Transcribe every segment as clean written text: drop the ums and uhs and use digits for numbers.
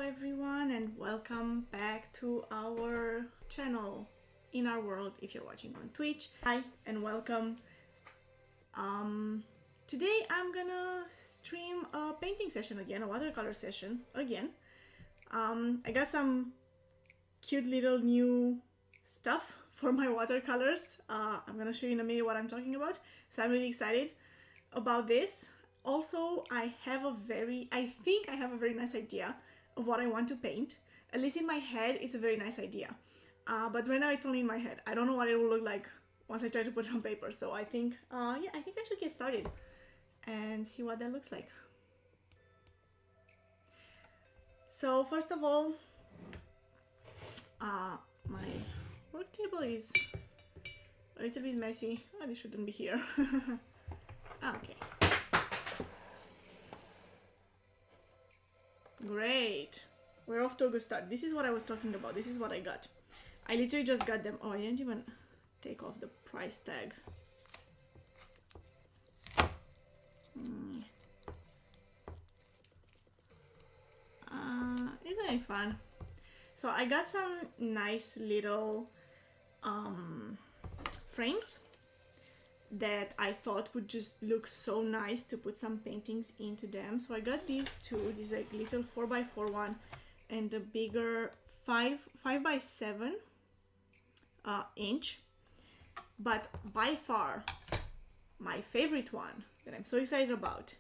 everyone, and welcome back to our channel inARworld if you're watching on Twitch. Hi and welcome. Today I'm gonna stream a painting session again, a watercolor session again. I got some cute little new stuff for my watercolors. I'm gonna show you in a minute what I'm talking about, so I'm really excited about this. Also, I think I have a very nice idea of what I want to paint. At least in my head, it's a very nice idea. But right now it's only in my head. I don't know what it will look like once I try to put it on paper. So I think, yeah, I think I should get started and see what that looks like. So first of all, my work table is a little bit messy. Oh, this shouldn't be here. Okay. Great, we're off to a good start. This is what I was talking about. This is what I got. I literally just got them. Oh, I didn't even take off the price tag. Isn't it fun? So I got some nice little frames that I thought would just look so nice to put some paintings into them. So I got these two. This is like little 4x4 one and the bigger 5x7 inch. But by far my favorite one that I'm so excited about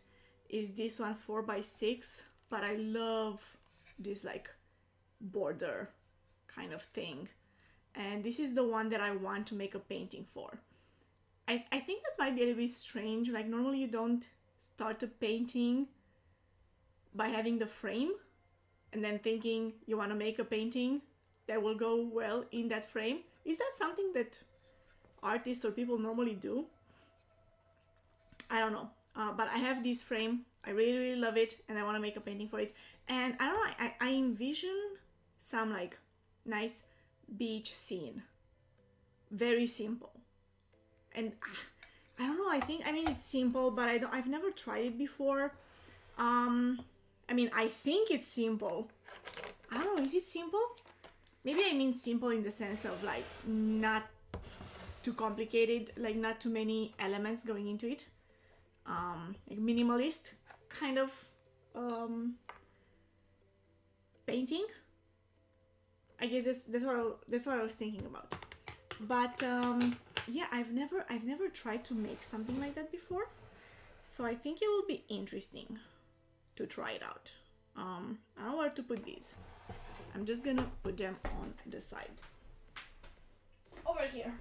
is this one, 4x6. But I love this like border kind of thing, and this is the one that I want to make a painting for. I think that might be a little bit strange. Like normally you don't start a painting by having the frame and then thinking you want to make a painting that will go well in that frame. Is that something that artists or people normally do? I don't know. But I have this frame. I really love it and I want to make a painting for it. And I don't know, I envision some like nice beach scene. Very simple. And I don't know, I mean it's simple, but I've never tried it before. I mean, I think it's simple. I don't know, is it simple? Maybe I mean simple in the sense of like not too complicated, like not too many elements going into it. Like minimalist kind of painting. I guess that's what I was thinking about. But yeah, I've never tried to make something like that before, so I think it will be interesting to try it out. I don't know where to put these. I'm just gonna put them on the side over here.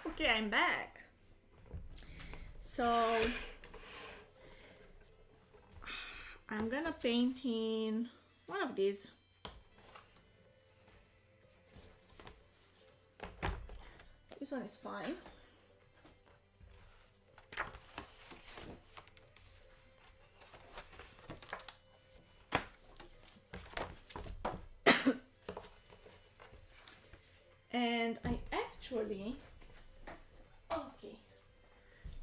Okay, I'm back. So I'm gonna paint in one of these. This one is fine. And I actually, okay,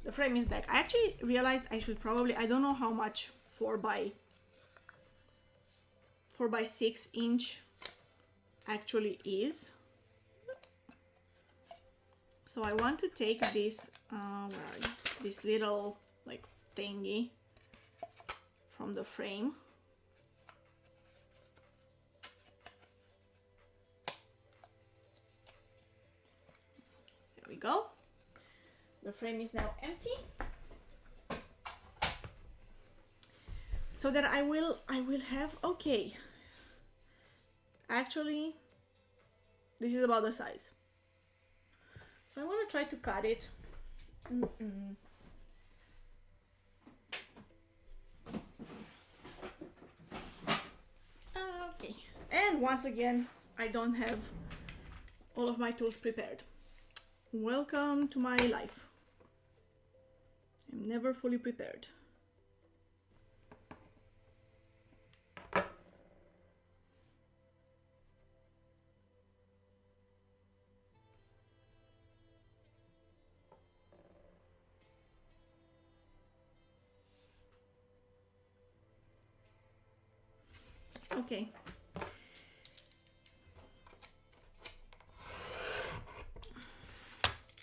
the frame is back. I actually realized I should probably, I don't know how much 4x6 inch actually is. So I want to take this, this little like thingy from the frame. There we go. The frame is now empty. So that I will have, okay. Actually, this is about the size. So I want to try to cut it. Okay, and once again, I don't have all of my tools prepared. Welcome to my life. I'm never fully prepared. Okay.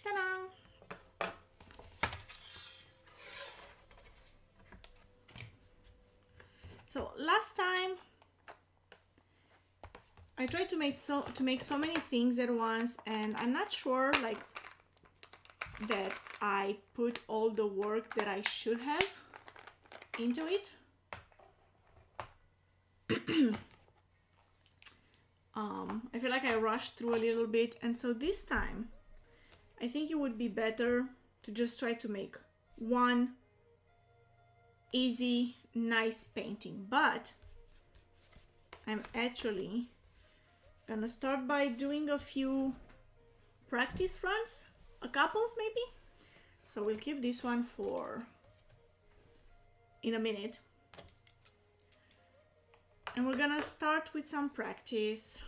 Ta-da! So last time I tried to make so many things at once, and I'm not sure like that I put all the work that I should have into it. I feel like I rushed through a little bit, and so this time I think it would be better to just try to make one easy, nice painting. But I'm actually gonna start by doing a few practice runs, a couple maybe. So we'll keep this one for in a minute. And we're gonna start with some practice.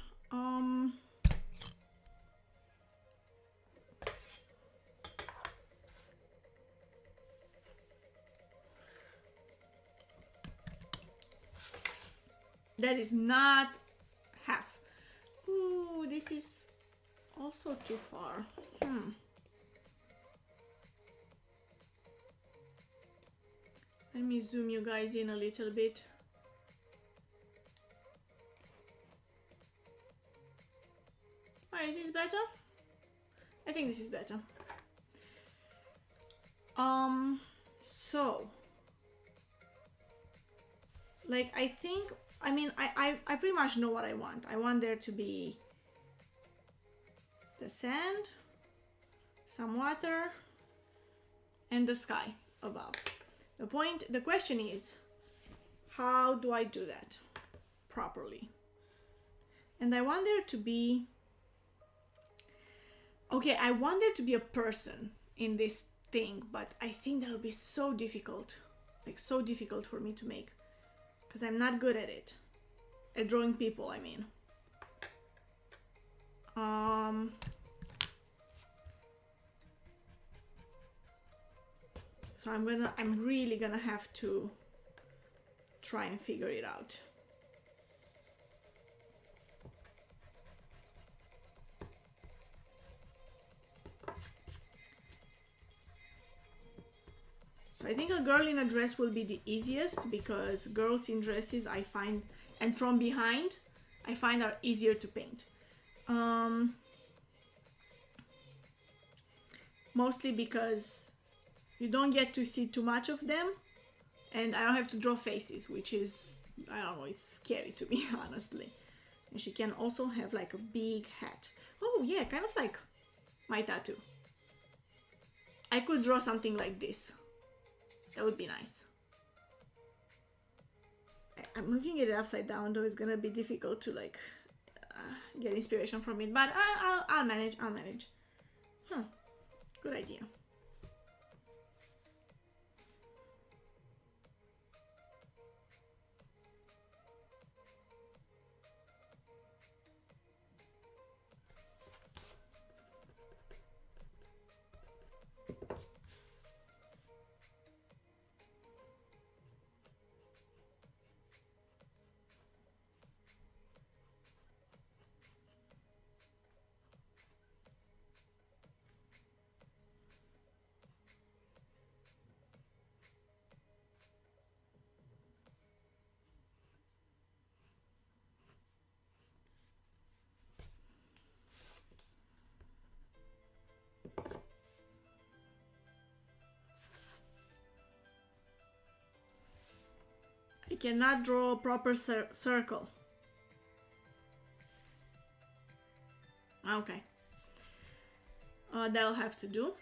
That is not half. Ooh, this is also too far. Let me zoom you guys in a little bit. Oh, is this better? I think this is better. So like I pretty much know what I want. I want there to be the sand, some water, and the sky above. The question is, how do I do that properly? And I want there to be, okay, I want there to be a person in this thing, but I think that'll be so difficult, like so difficult for me to make, because I'm not good at it, at drawing people, I mean. So I'm really gonna have to try and figure it out. So I think a girl in a dress will be the easiest, because girls in dresses I find, and from behind, I find are easier to paint. Mostly because you don't get to see too much of them, and I don't have to draw faces, which is, I don't know, it's scary to me, honestly. And she can also have like a big hat. Oh yeah, kind of like my tattoo. I could draw something like this. That would be nice. I'm looking at it upside down, though it's gonna be difficult to like get inspiration from it, but I'll manage. Good idea. I cannot draw a proper circle. Okay. That'll have to do.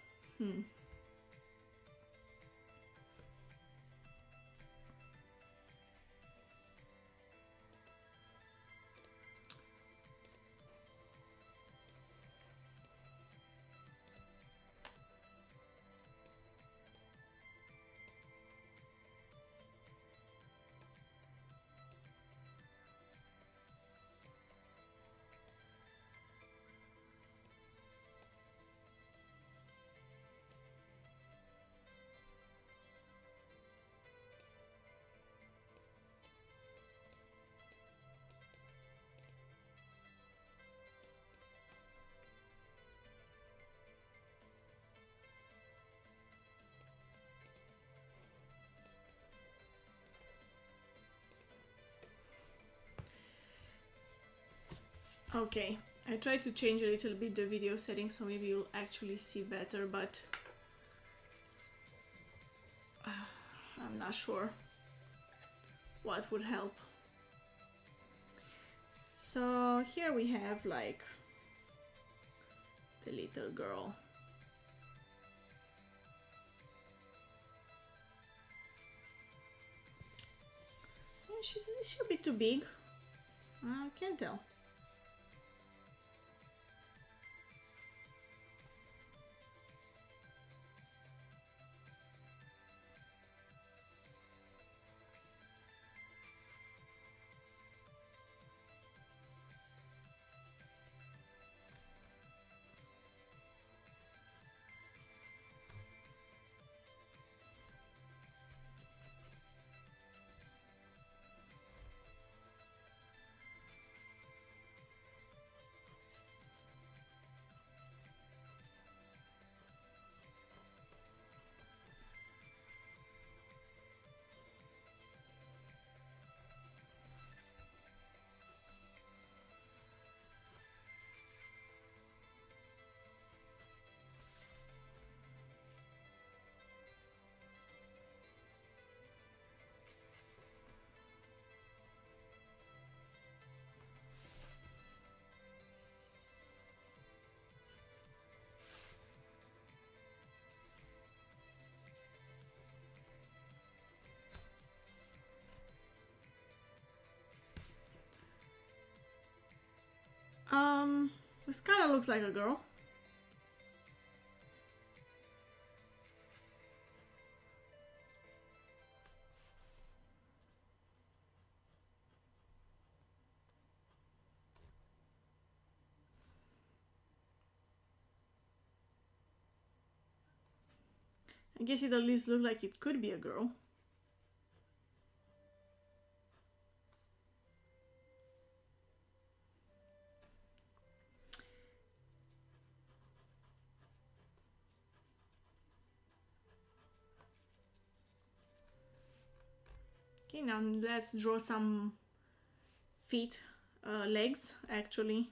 Okay, I tried to change a little bit the video settings so maybe you'll actually see better, but I'm not sure what would help. So here we have like the little girl. She's a bit too big. I can't tell. This kind of looks like a girl. I guess it at least looks like it could be a girl. Okay, now let's draw some feet, legs actually.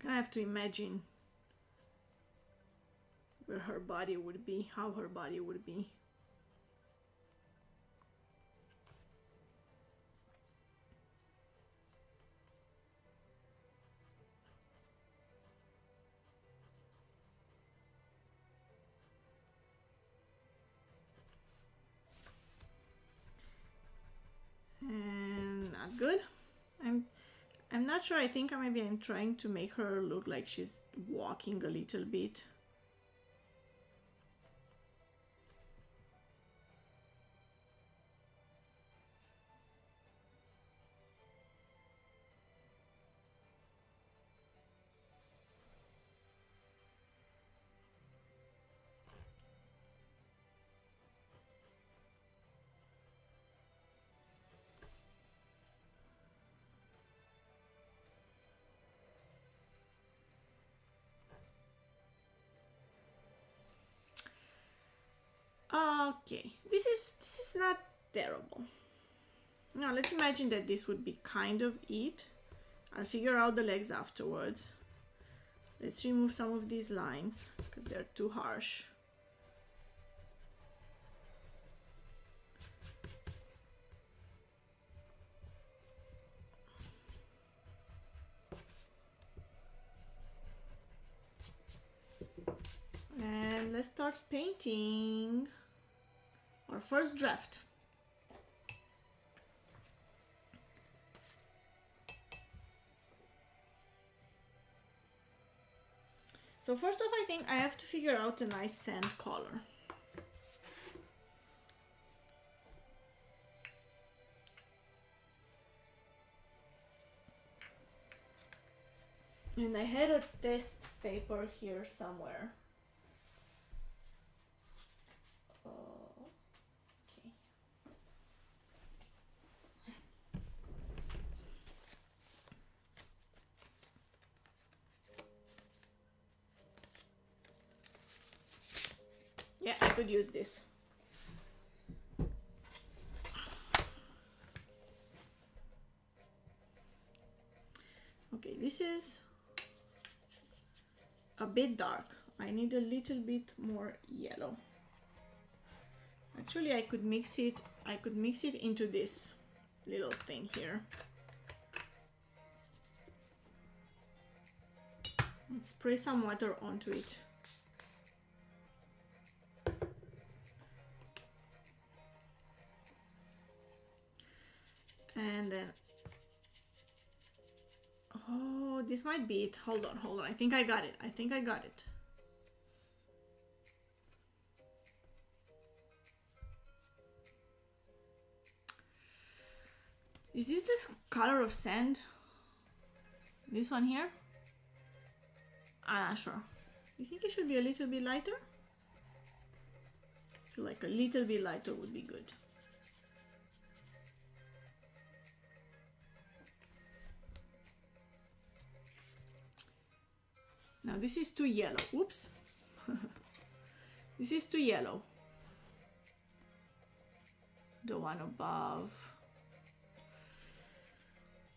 I have to imagine where her body would be, how her body would be. And not good. I'm not sure. I think maybe I'm trying to make her look like she's walking a little bit. Okay, this is not terrible. Now let's imagine that this would be kind of it. I'll figure out the legs afterwards. Let's remove some of these lines because they're too harsh. And let's start painting our first draft. So first off, I think I have to figure out a nice sand color. And I had a test paper here somewhere. Okay. Yeah, I could use this. Okay, this is a bit dark. I need a little bit more yellow. Actually, I could mix it into this little thing here. And spray some water onto it. And then, oh, this might be it. Hold on. I think I got it. Is this the color of sand? This one here? I'm not sure. You think it should be a little bit lighter? I feel like a little bit lighter would be good. Now this is too yellow. Oops. This is too yellow. The one above.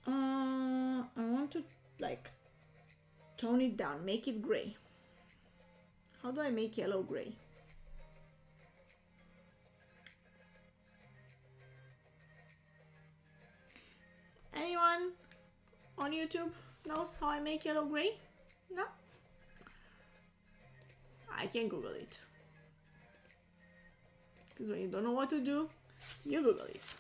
I want to like tone it down, make it gray. How do I make yellow gray? Anyone on YouTube knows how I make yellow gray? No? I can Google it. Because when you don't know what to do, you Google it.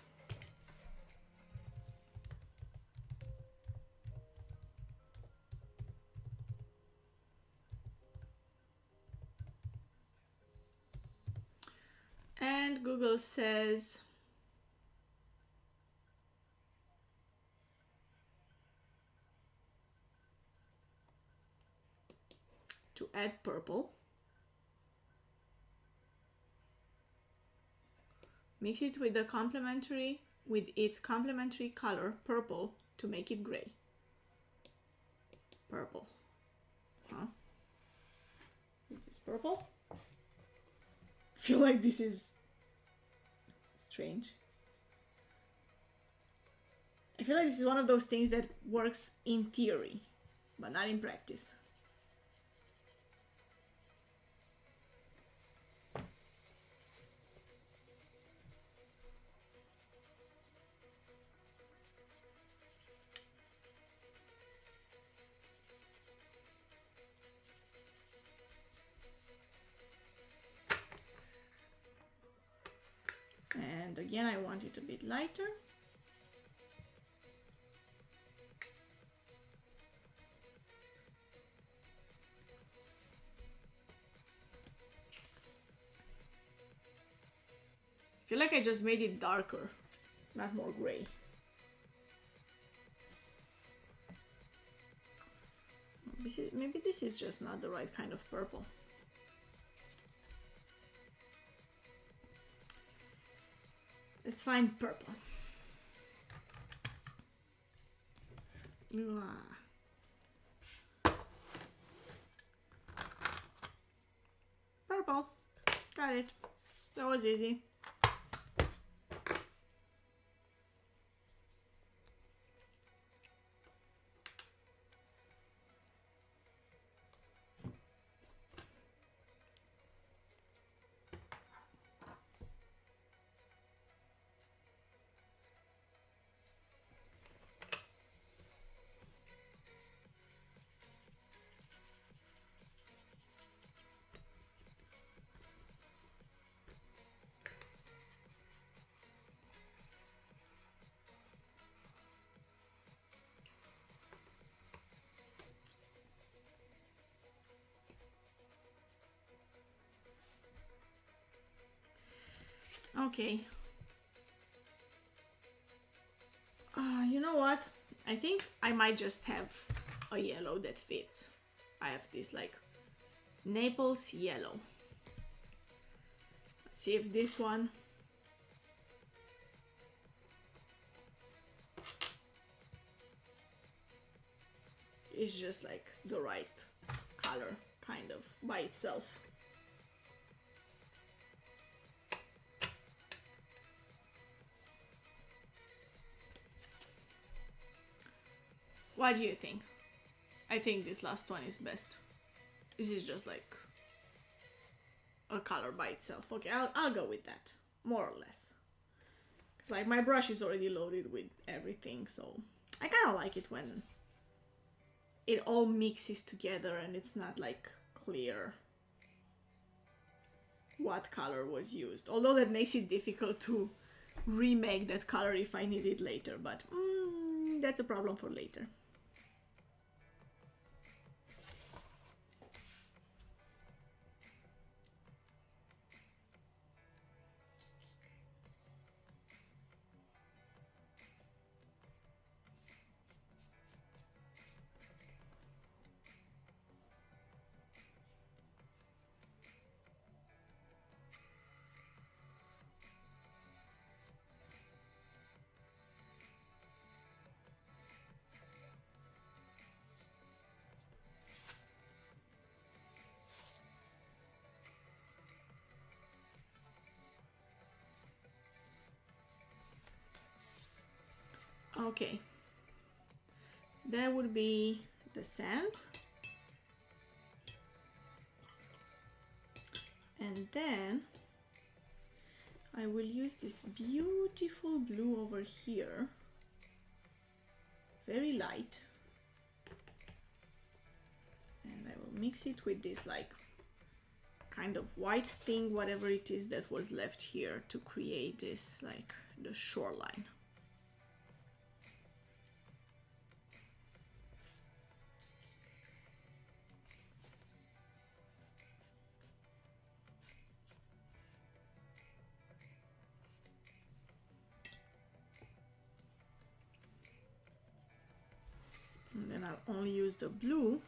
And Google says to add purple. Mix it with its complementary color, purple, to make it gray. Purple. Huh? Is this purple? I feel like this is strange. I feel like this is one of those things that works in theory, but not in practice. And again, I want it a bit lighter. I feel like I just made it darker, not more gray. Maybe this is just not the right kind of purple. Let's find purple. Purple. Got it. That was easy. Okay. You know what? I think I might just have a yellow that fits. I have this like Naples yellow. Let's see if this one is just like the right color, kind of by itself. What do you think? I think this last one is best. This is just like a color by itself. Okay, I'll go with that, more or less. It's like my brush is already loaded with everything, so I kind of like it when it all mixes together and it's not like clear what color was used. Although that makes it difficult to remake that color if I need it later, but that's a problem for later. Okay, that would be the sand, and then I will use this beautiful blue over here, very light, and I will mix it with this like kind of white thing, whatever it is that was left here, to create this like the shoreline. And then I'll only use the blue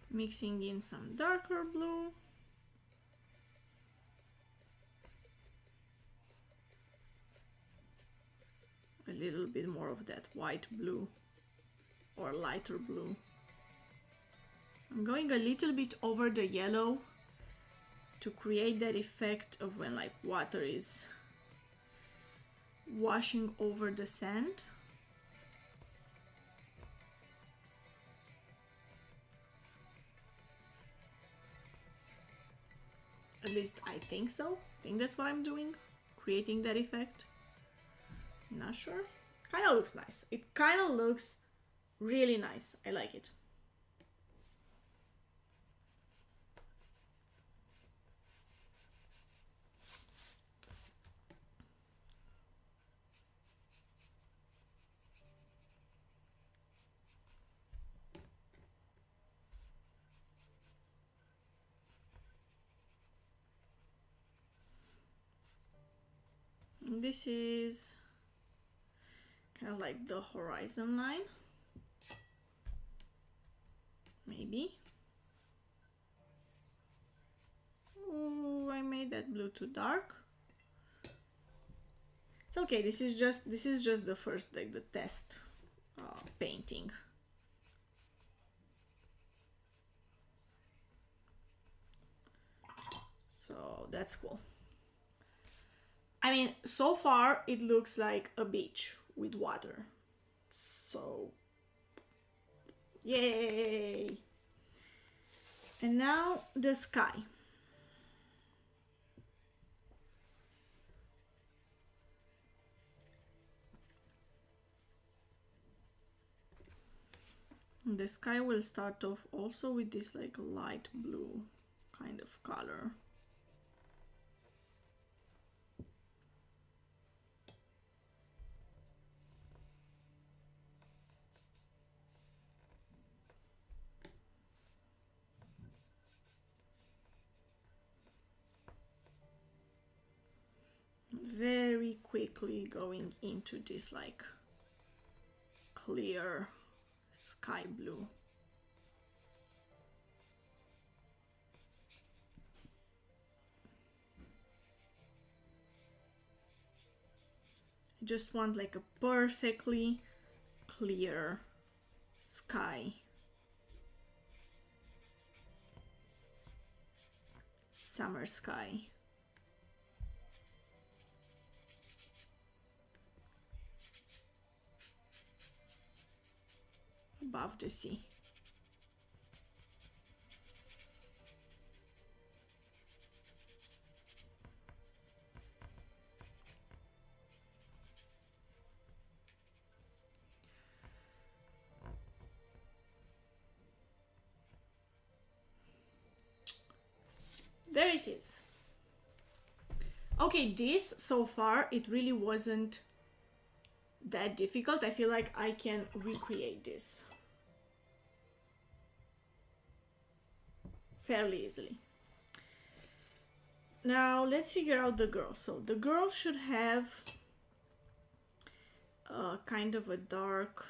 mixing in some darker blue. A little bit more of that white blue or lighter blue. I'm going a little bit over the yellow to create that effect of when like water is washing over the sand. At least I think so. I think that's what I'm doing, creating that effect. Not sure. Kind of looks nice. It kind of looks really nice. I like it. This is kind of like the horizon line, maybe. Oh, I made that blue too dark. It's okay. This is just the first, like the test painting. So that's cool. I mean, so far it looks like a beach with water. So, yay! And now the sky. The sky will start off also with this like light blue kind of color. Very quickly going into this like clear sky blue. I just want like a perfectly clear sky. Summer sky. Above the sea. There it is. Okay, this so far, it really wasn't that difficult. I feel like I can recreate this fairly easily. Now let's figure out the girl. So the girl should have kind of a dark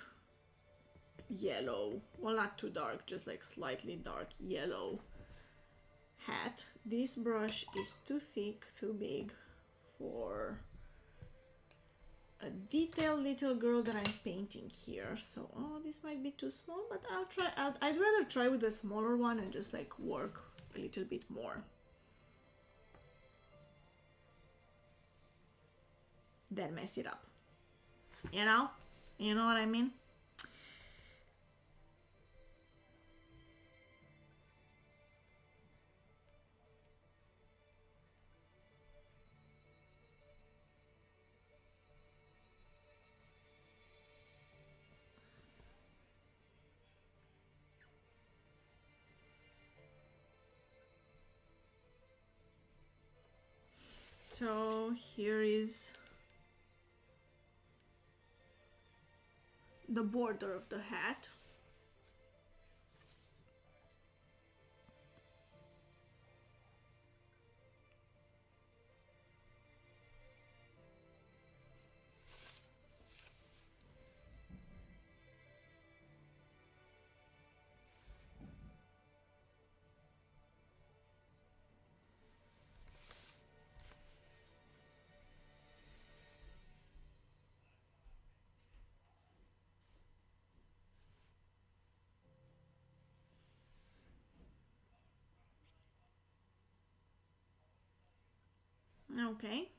yellow, well, not too dark, just like slightly dark yellow hat. This brush is too thick, too big for a detailed little girl that I'm painting here. So, oh, this might be too small, but I'll try. I'd rather try with a smaller one and just like work a little bit more than mess it up. You know what I mean? So here is the border of the hat. Okay.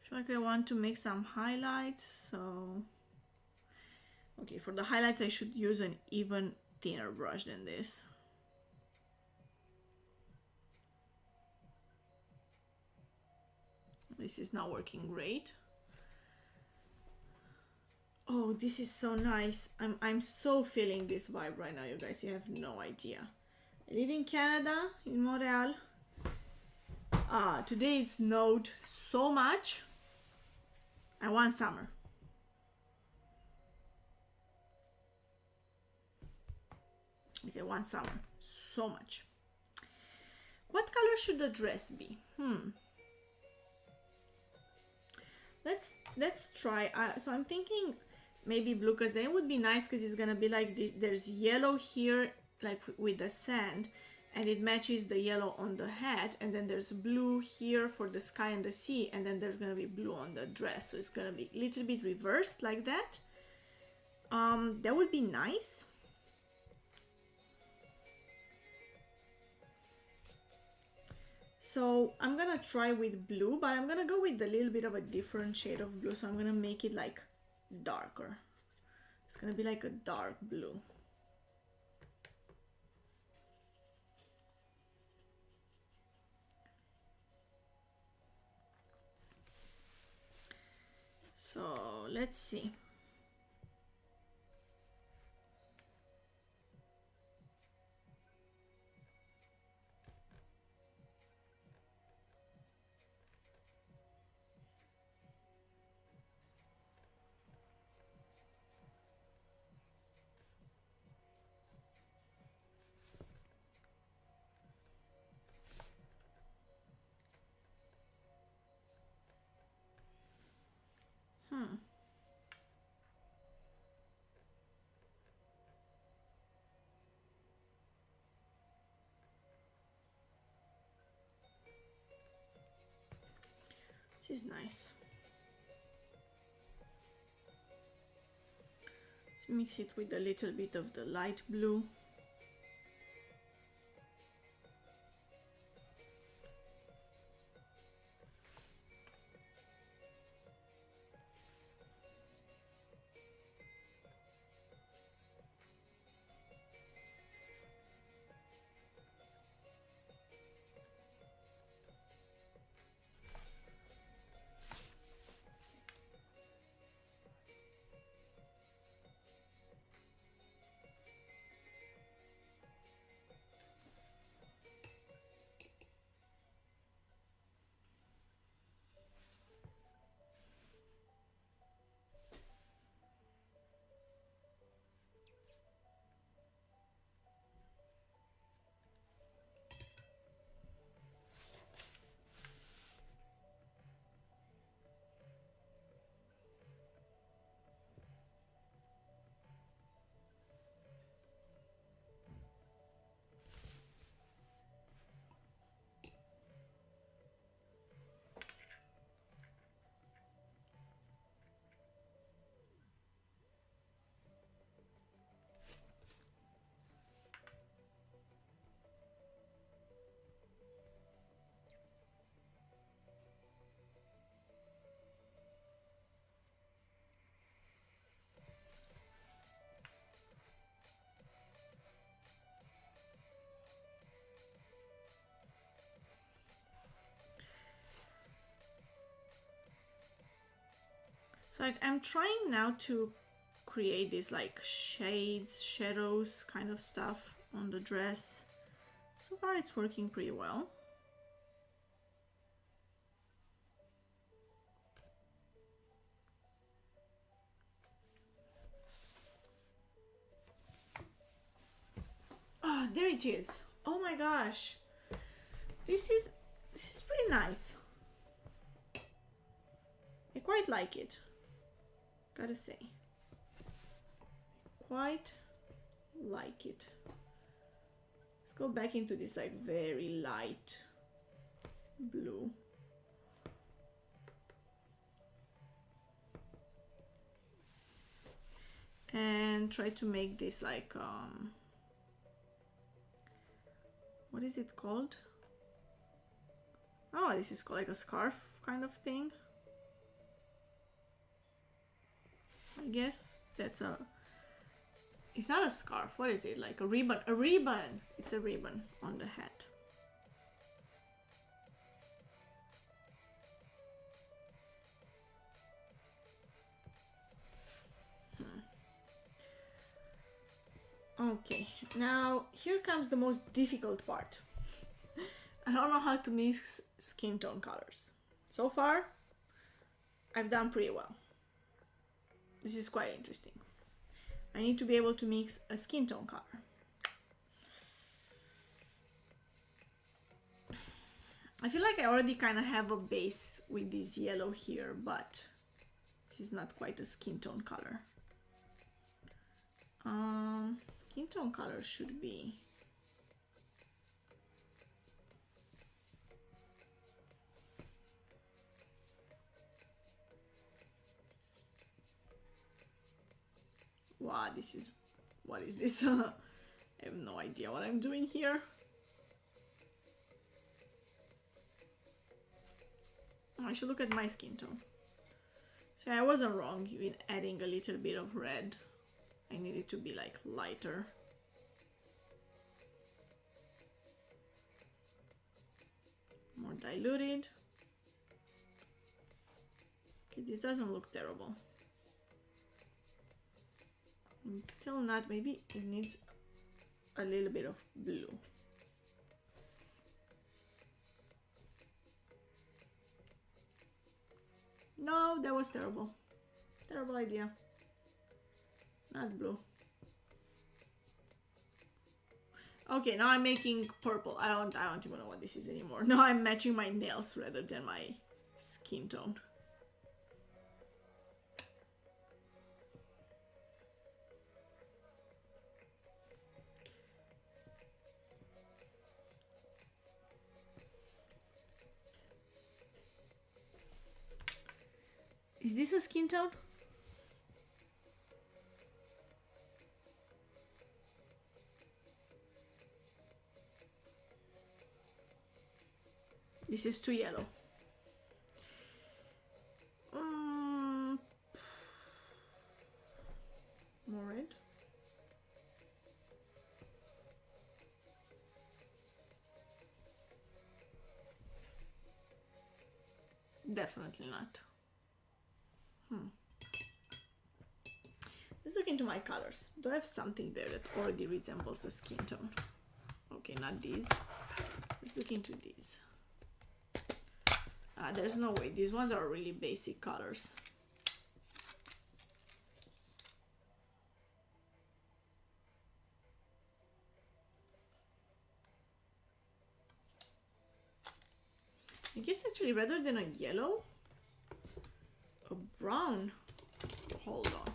I feel like I want to make some highlights, so okay, for the highlights I should use an even thinner brush than this. This is not working great. Oh, this is so nice. I'm so feeling this vibe right now, you guys. You have no idea. I live in Canada, in Montreal. Today it snowed so much. I want summer. Okay, one summer. So much. What color should the dress be? Let's try. So I'm thinking maybe blue, because then it would be nice, because it's gonna be like this. There's yellow here, like with the sand, and it matches the yellow on the hat, and then there's blue here for the sky and the sea, and then there's gonna be blue on the dress. So it's gonna be a little bit reversed like that. That would be nice. So I'm gonna try with blue, but I'm gonna go with a little bit of a different shade of blue. So I'm gonna make it like darker. It's gonna be like a dark blue. So let's see. This is nice. Let's mix it with a little bit of the light blue. So I'm trying now to create these like shades, shadows kind of stuff on the dress. So far it's working pretty well. Ah, there it is. Oh my gosh. This is pretty nice. I quite like it. Gotta say. Quite like it. Let's go back into this like very light blue. And try to make this like what is it called? Oh, this is called like a scarf kind of thing. I guess that's a, it's not a scarf, what is it, like a ribbon? A ribbon! It's a ribbon on the hat. Okay, now here comes the most difficult part. I don't know how to mix skin tone colors. So far, I've done pretty well. This is quite interesting. I need to be able to mix a skin tone color. I feel like I already kind of have a base with this yellow here, but this is not quite a skin tone color. Skin tone color should be wow, this is, what is this? I have no idea what I'm doing here. I should look at my skin tone. So I wasn't wrong in adding a little bit of red. I need it to be like lighter. More diluted. Okay, this doesn't look terrible. It's still not, maybe it needs a little bit of blue. No, that was terrible. Terrible idea. Not blue. Okay, now I'm making purple. I don't even know what this is anymore. Now I'm matching my nails rather than my skin tone. Is this a skin tone? This is too yellow. More red. Definitely not. Let's look into my colors. Do I have something there that already resembles a skin tone? Okay, not these. Let's look into these. There's no way. These ones are really basic colors. I guess actually rather than a yellow, a brown, hold on,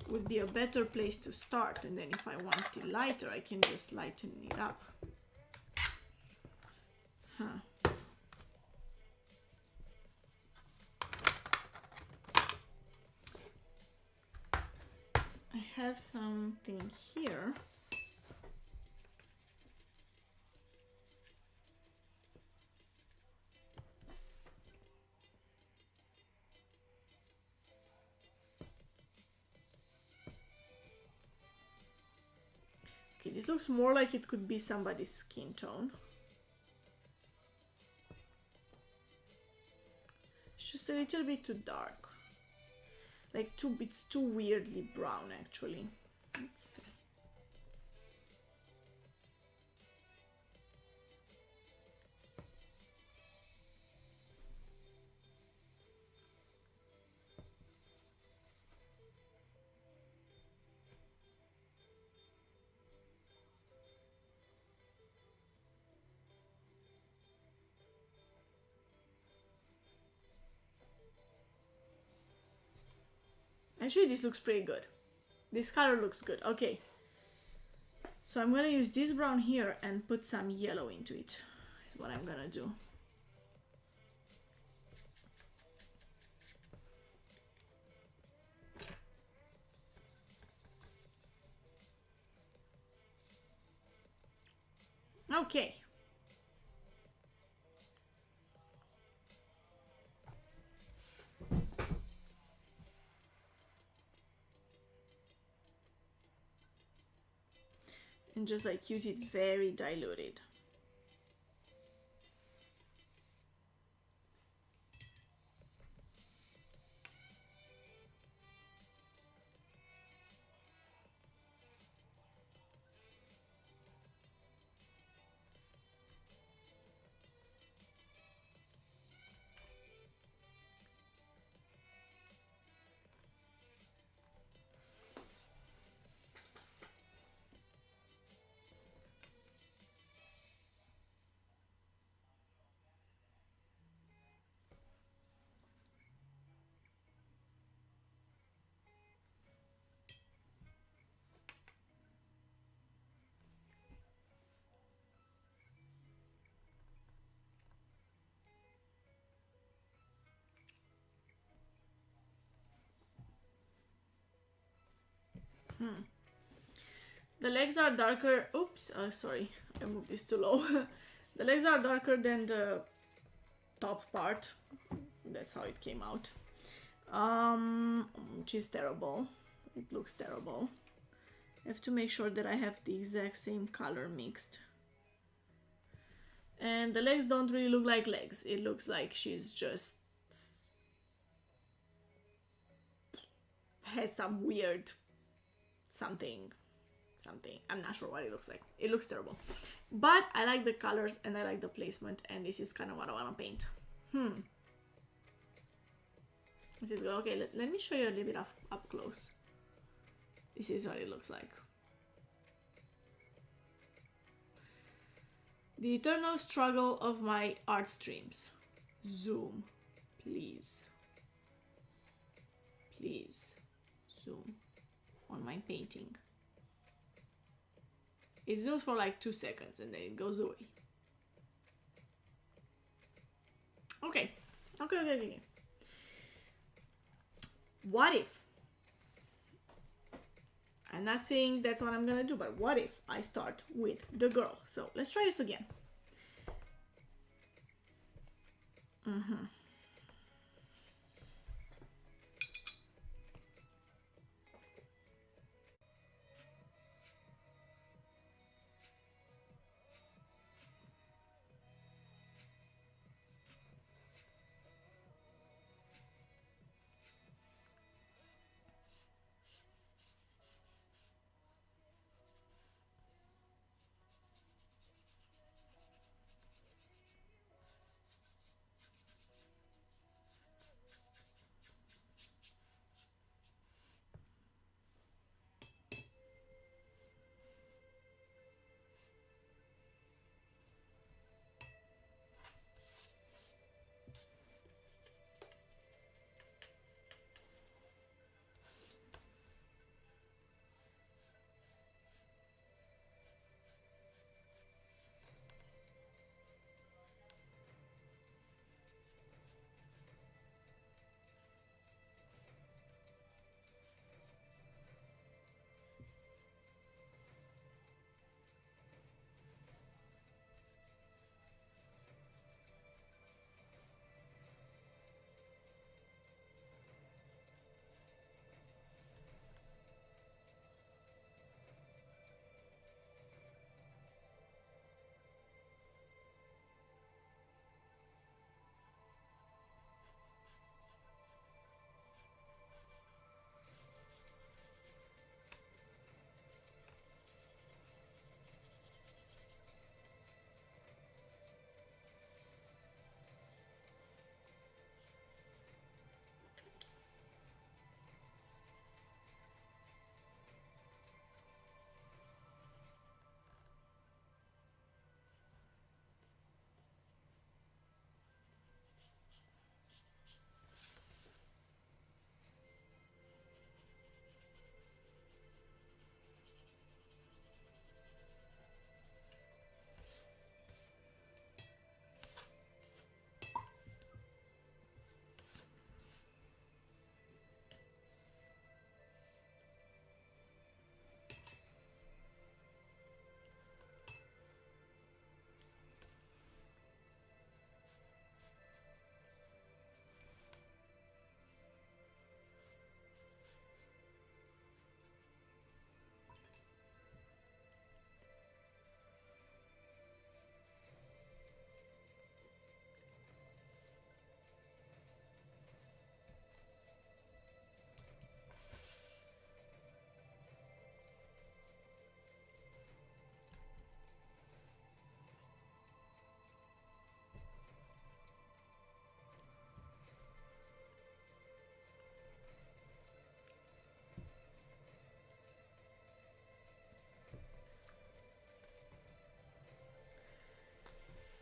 would be a better place to start. And then if I want it lighter, I can just lighten it up. I have something here. Okay, this looks more like it could be somebody's skin tone. It's just a little bit too dark. Like it's too weirdly brown actually. Let's see. Actually, this looks pretty good. This color looks good. Okay. So I'm gonna use this brown here and put some yellow into it. Is what I'm gonna do. Okay. And just like use it very diluted. The legs are darker. Oops, sorry, I moved this too low. The legs are darker than the top part. That's how it came out. Which is terrible. It looks terrible. I have to make sure that I have the exact same color mixed. And the legs don't really look like legs. It looks like she's just has some weird something. I'm not sure what it looks like. It looks terrible. But I like the colors and I like the placement, and this is kind of what I want to paint. This is good. Okay, let me show you a little bit up close. This is what it looks like. The eternal struggle of my art streams. Zoom, please. Please zoom on my painting. It zooms for like 2 seconds and then it goes away. Okay. What if? I'm not saying that's what I'm gonna do, but what if I start with the girl? So let's try this again.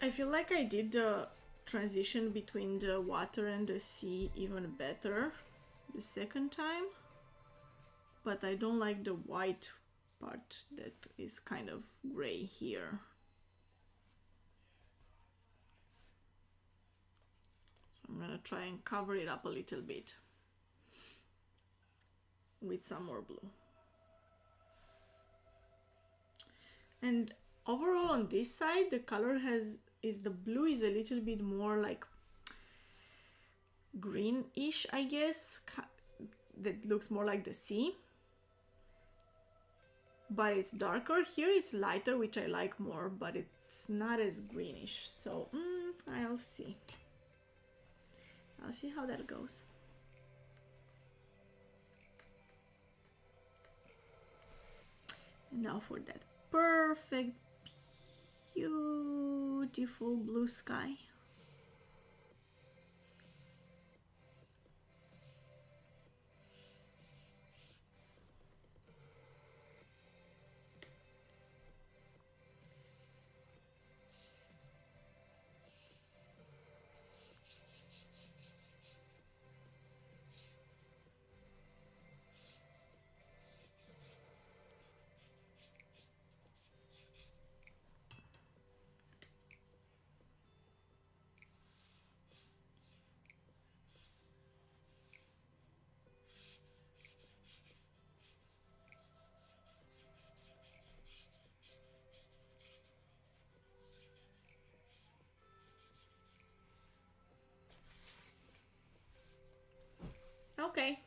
I feel like I did the transition between the water and the sea even better the second time, but I don't like the white part that is kind of gray here. So I'm gonna try and cover it up a little bit with some more blue. And overall on this side, the color the blue is a little bit more like greenish, I guess, that looks more like the sea. But it's darker. Here it's lighter, which I like more, but it's not as greenish. So I'll see. I'll see how that goes. And now for that perfect, beautiful blue sky. Okay.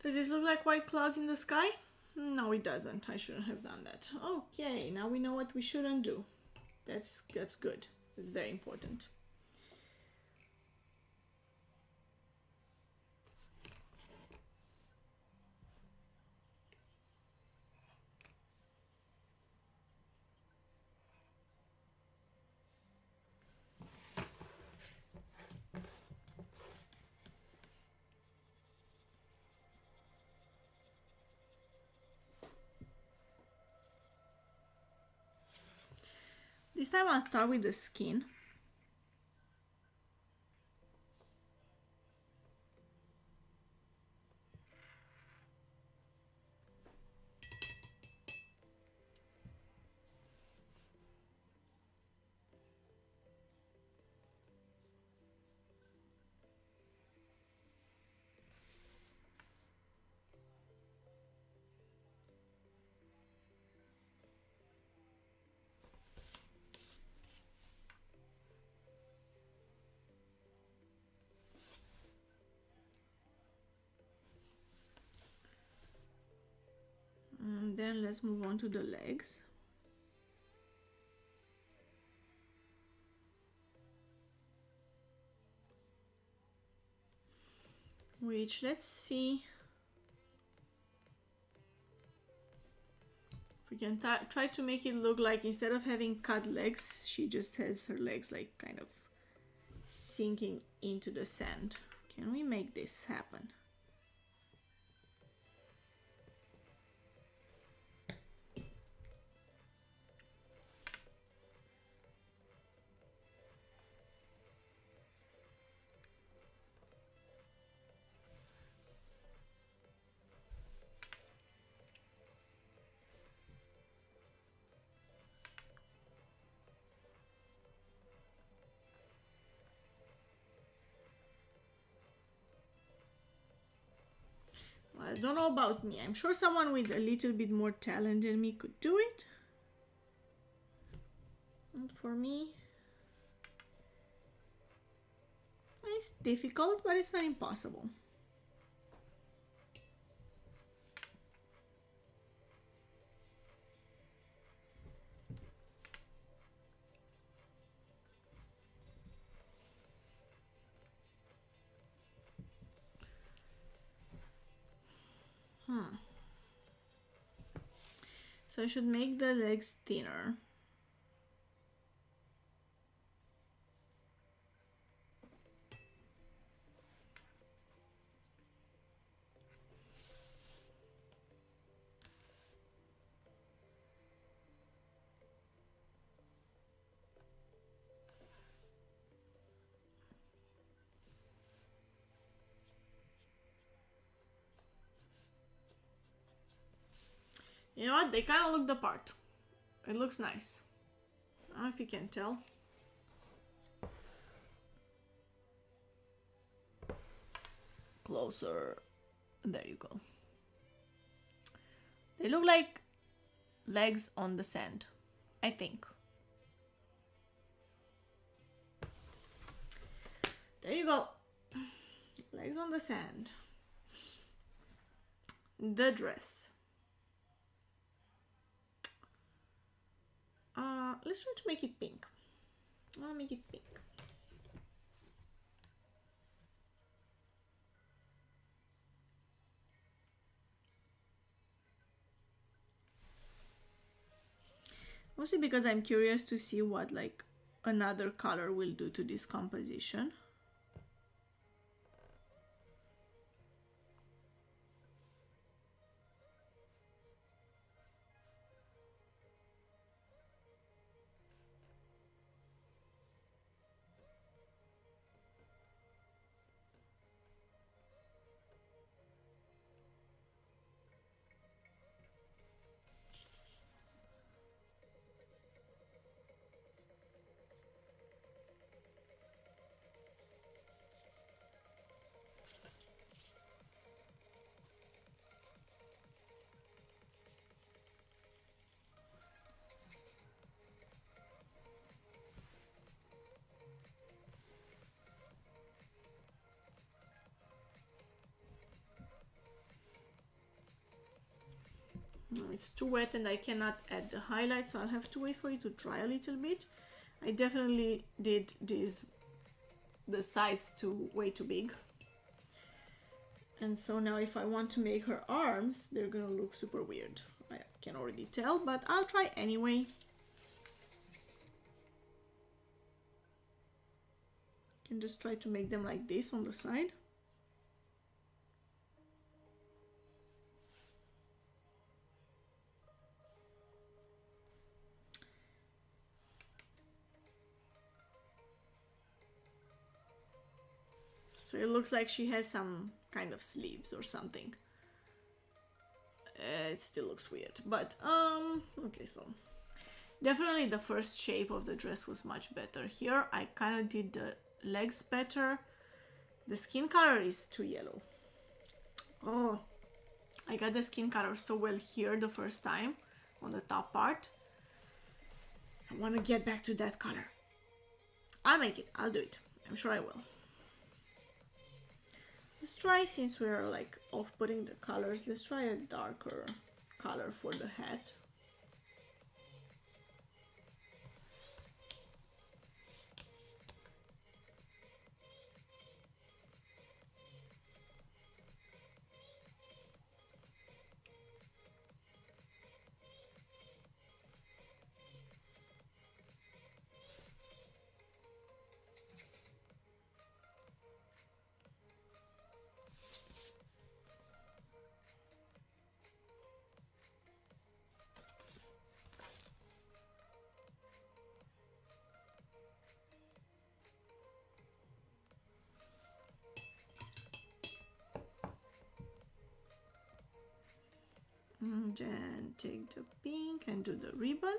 Does this look like white clouds in the sky? No, it doesn't. I shouldn't have done that. Okay, now we know what we shouldn't do. That's good. It's very important. This time I'll start with the skin. And then let's move on to the legs. Which, let's see if we can try to make it look like instead of having cut legs, she just has her legs like kind of sinking into the sand. Can we make this happen? I don't know about me. I'm sure someone with a little bit more talent than me could do it. And for me, it's difficult, but it's not impossible. So I should make the legs thinner. You know what? They kind of look the part. It looks nice. I don't know if you can tell. Closer. There you go. They look like legs on the sand, I think. There you go. Legs on the sand. The dress. Let's try to make it pink. I'll make it pink. Mostly because I'm curious to see what like another color will do to this composition. It's too wet and I cannot add the highlight, so I'll have to wait for it to dry a little bit. I definitely did the size way too big. And so now if I want to make her arms, they're gonna look super weird. I can already tell, but I'll try anyway. Can just try to make them like this on the side. So it looks like she has some kind of sleeves or something. It still looks weird, but okay, so definitely the first shape of the dress was much better. Here I kind of did the legs better. The skin color is too yellow. Oh, I got the skin color so well here the first time on the top part. I want to get back to that color. I'll make it. I'll do it. I'm sure I will. Let's try, since we're like off-putting the colors, let's try a darker color for the hat. And then take the pink and do the ribbon.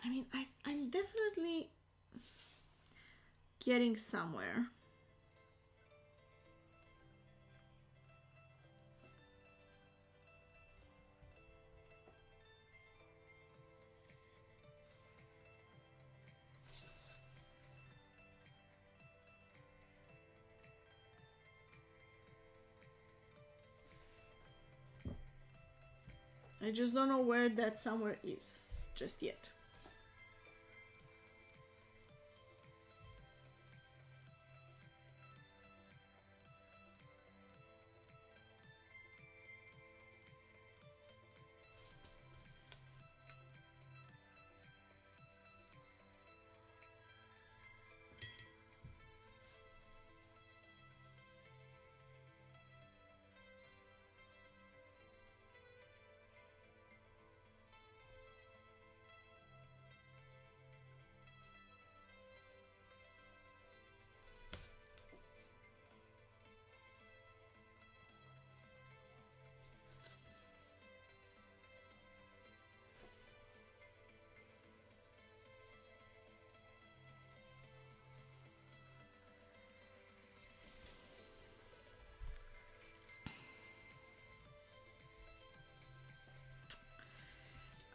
I mean, I'm definitely getting somewhere. I just don't know where that somewhere is just yet.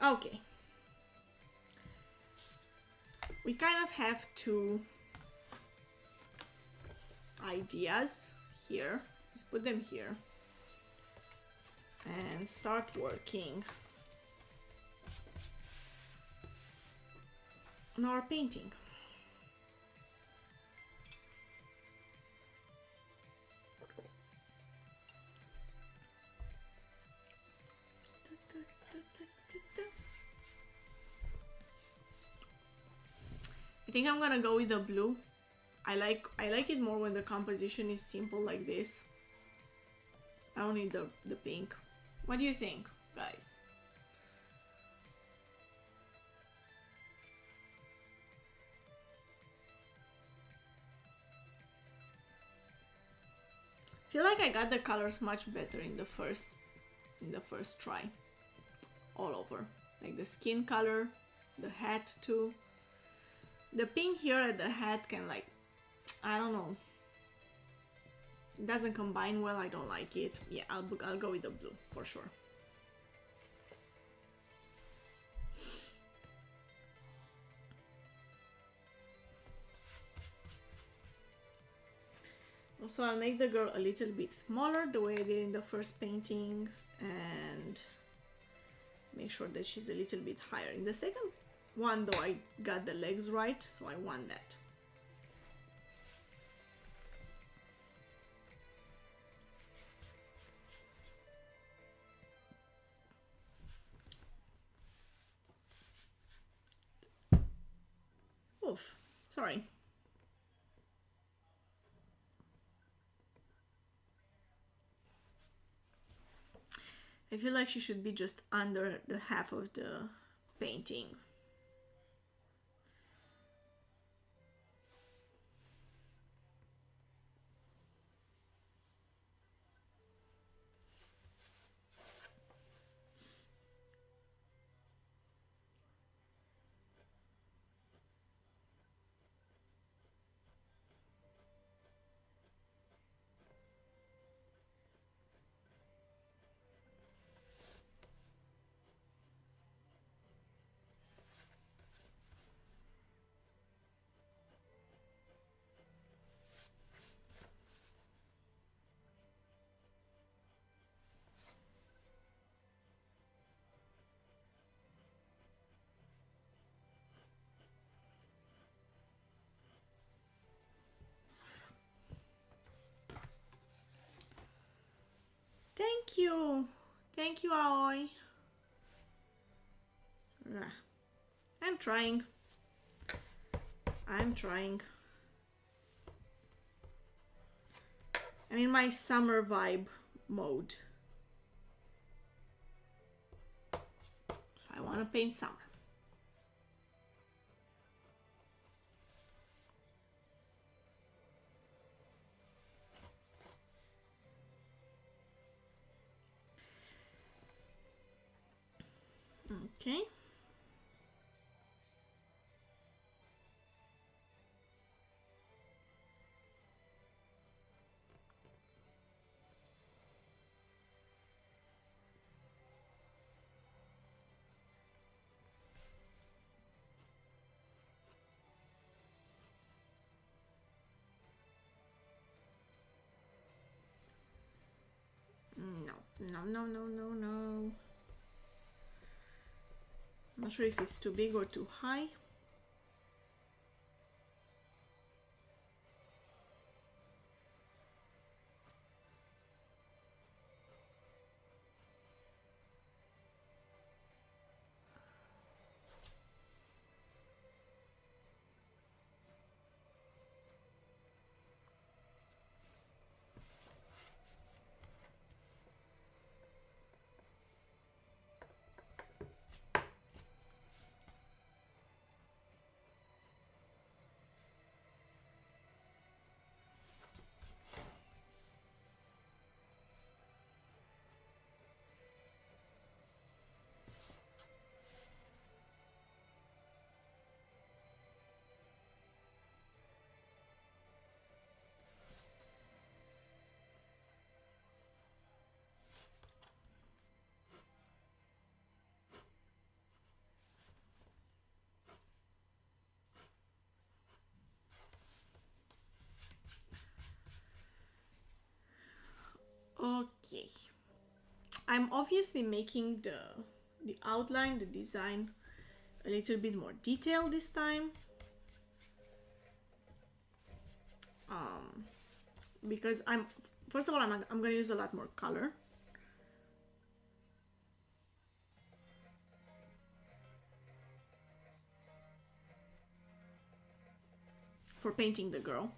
Okay. We kind of have two ideas here. Let's put them here and start working on our painting. I think I'm gonna go with the blue. I like it more when the composition is simple like this. I don't need the pink. What do you think, guys? I feel like I got the colors much better in the first try. All over. Like the skin color, the hat too. The pink here at the hat can, like, I don't know. It doesn't combine well. I don't like it. Yeah, I'll go with the blue for sure. Also, I'll make the girl a little bit smaller, the way I did in the first painting, and make sure that she's a little bit higher. In the second one, though, I got the legs right, so I want that. Oof, sorry. I feel like she should be just under the half of the painting. Thank you. Thank you, Aoi. I'm trying. I'm in my summer vibe mode. So I want to paint summer. Okay. No. I'm not sure if it's too big or too high. Okay, I'm obviously making the outline, the design a little bit more detailed this time, because first of all I'm going to use a lot more color. For painting the girl.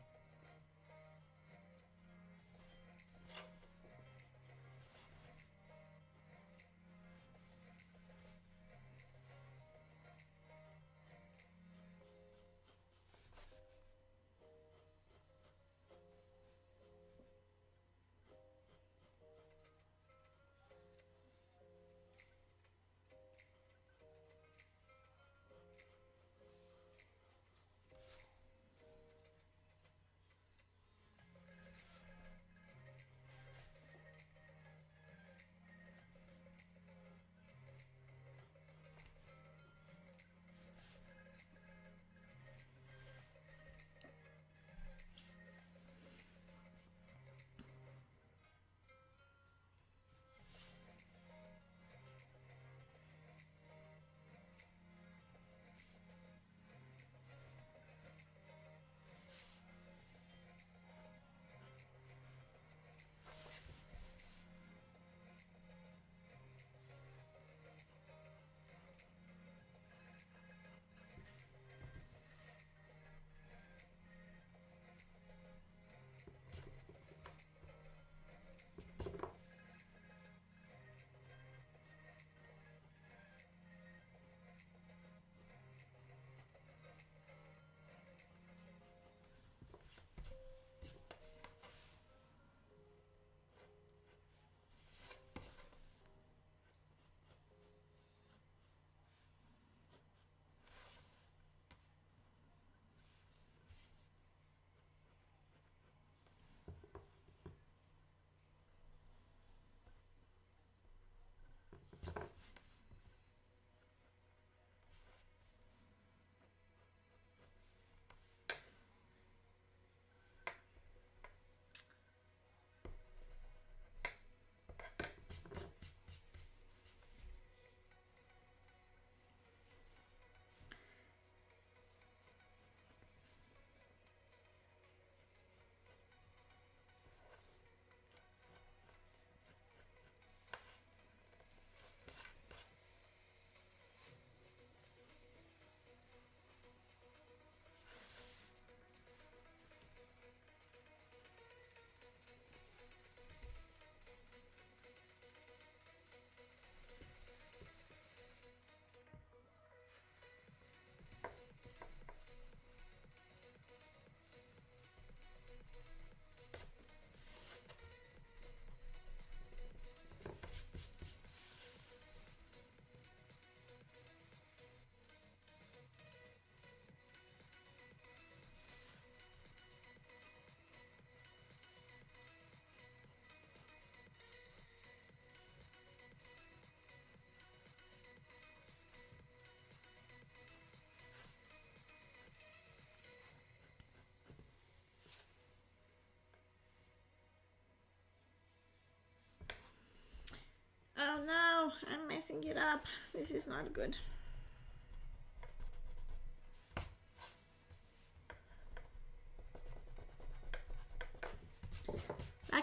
Oh no, I'm messing it up. This is not good.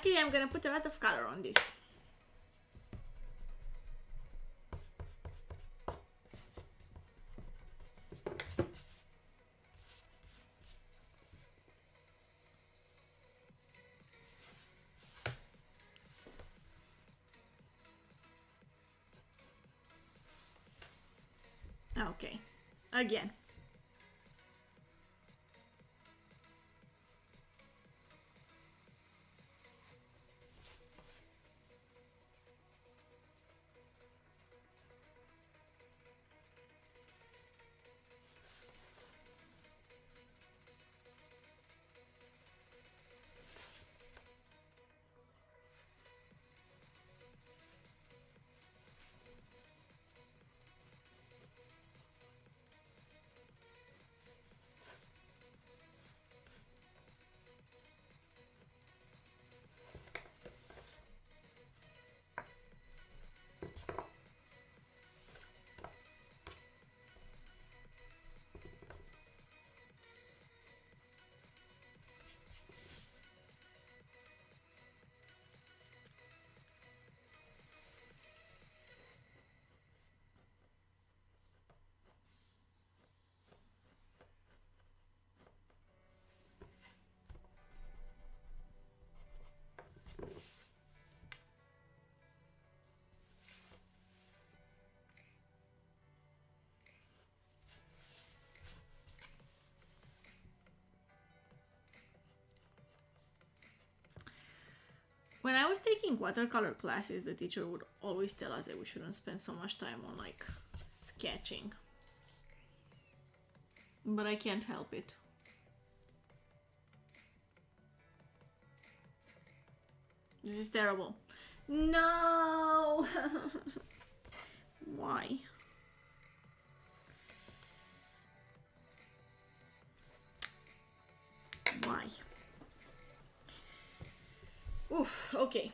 luckily I'm gonna put a lot of color on this. Okay, again. When I was taking watercolor classes, the teacher would always tell us that we shouldn't spend so much time on like sketching. But I can't help it. This is terrible. No! Why? Why? Oof, okay.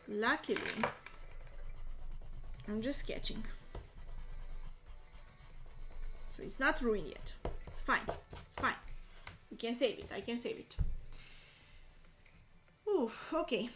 Luckily, I'm just sketching. So it's not ruined yet. It's fine. It's fine. We can save it. I can save it. Oof, okay.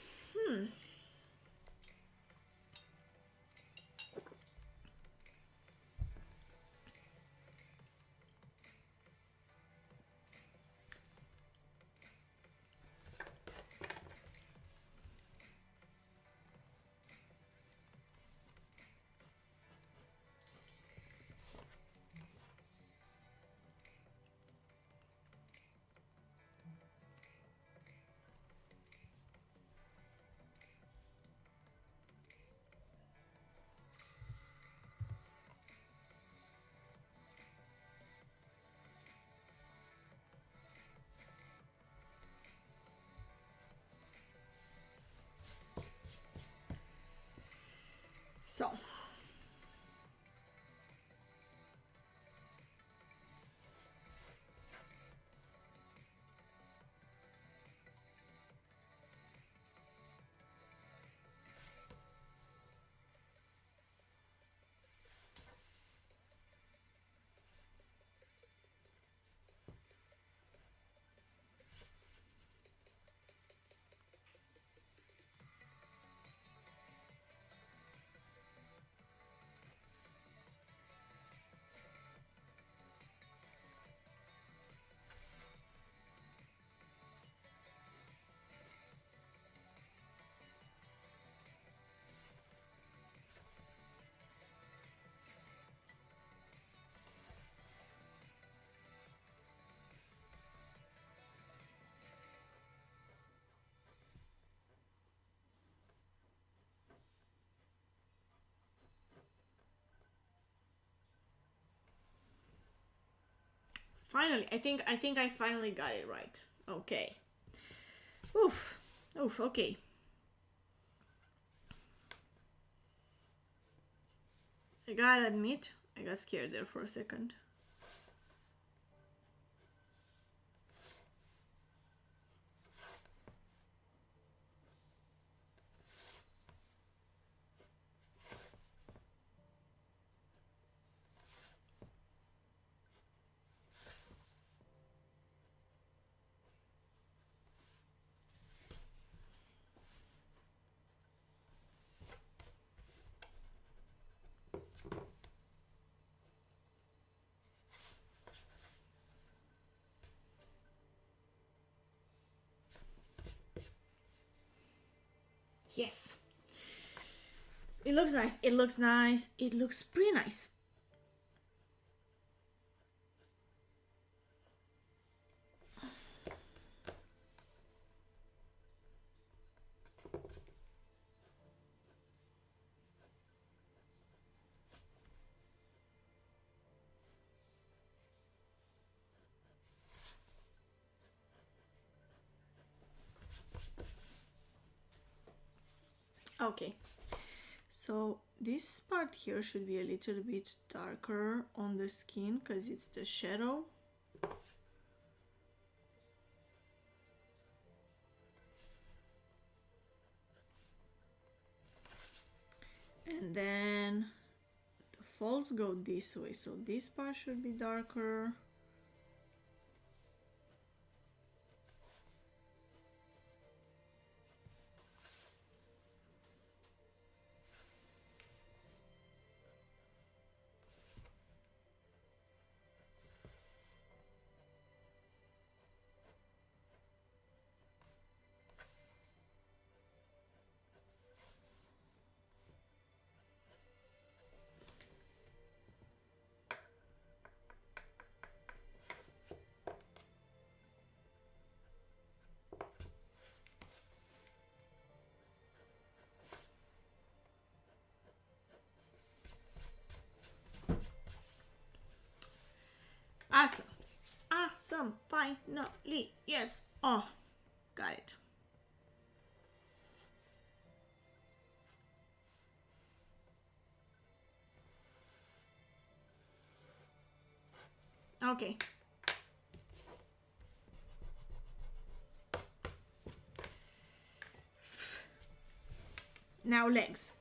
So finally, I think I finally got it right. Okay. Oof. Oof, okay. I gotta admit, I got scared there for a second. Yes. It looks nice. It looks nice. It looks pretty nice. Okay, so this part here should be a little bit darker on the skin because it's the shadow. And then the folds go this way, so this part should be darker. Awesome. Awesome. Finally. Yes. Oh, got it. Okay. Now legs.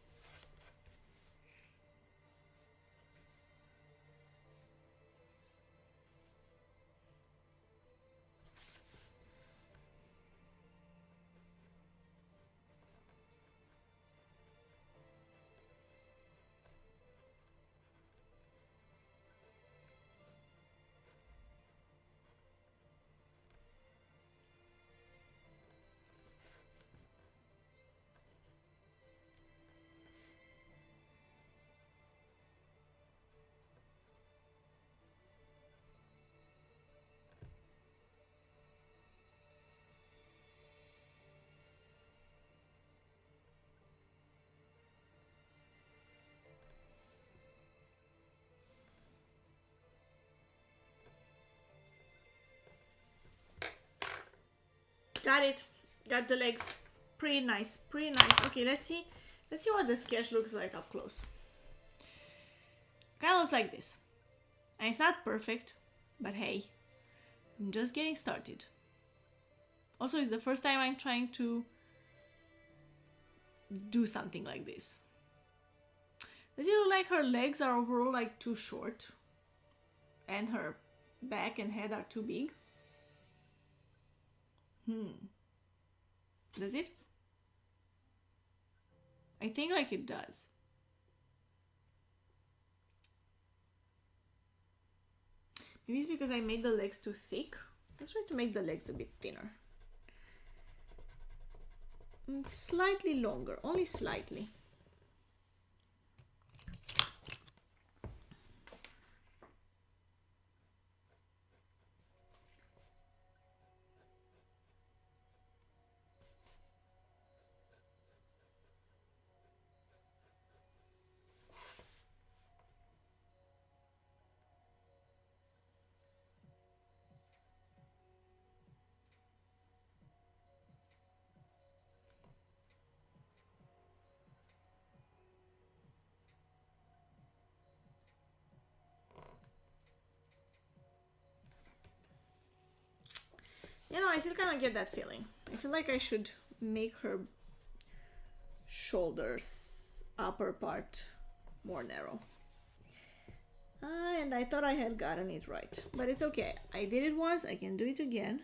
Got it. Got the legs. Pretty nice. Pretty nice. Okay, let's see. Let's see what the sketch looks like up close. Kind of looks like this. And it's not perfect, but hey, I'm just getting started. Also, it's the first time I'm trying to do something like this. Does it look like her legs are overall like too short? And her back and head are too big? Does it? I think like it does. Maybe it's because I made the legs too thick. Let's try to make the legs a bit thinner. And slightly longer, only slightly. You know, I still kind of get that feeling. I feel like I should make her shoulders, upper part, more narrow. And I thought I had gotten it right, but it's okay. I did it once, I can do it again.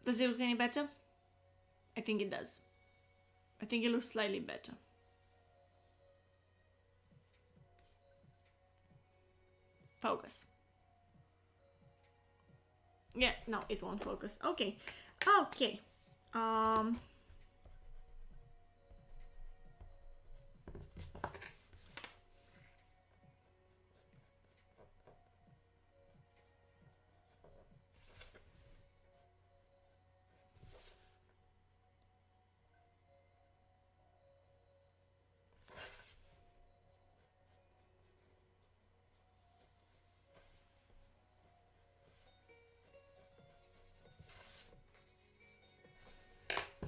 Does it look any better? I think it does. I think it looks slightly better. Focus. Yeah, no, it won't focus. Okay. Okay.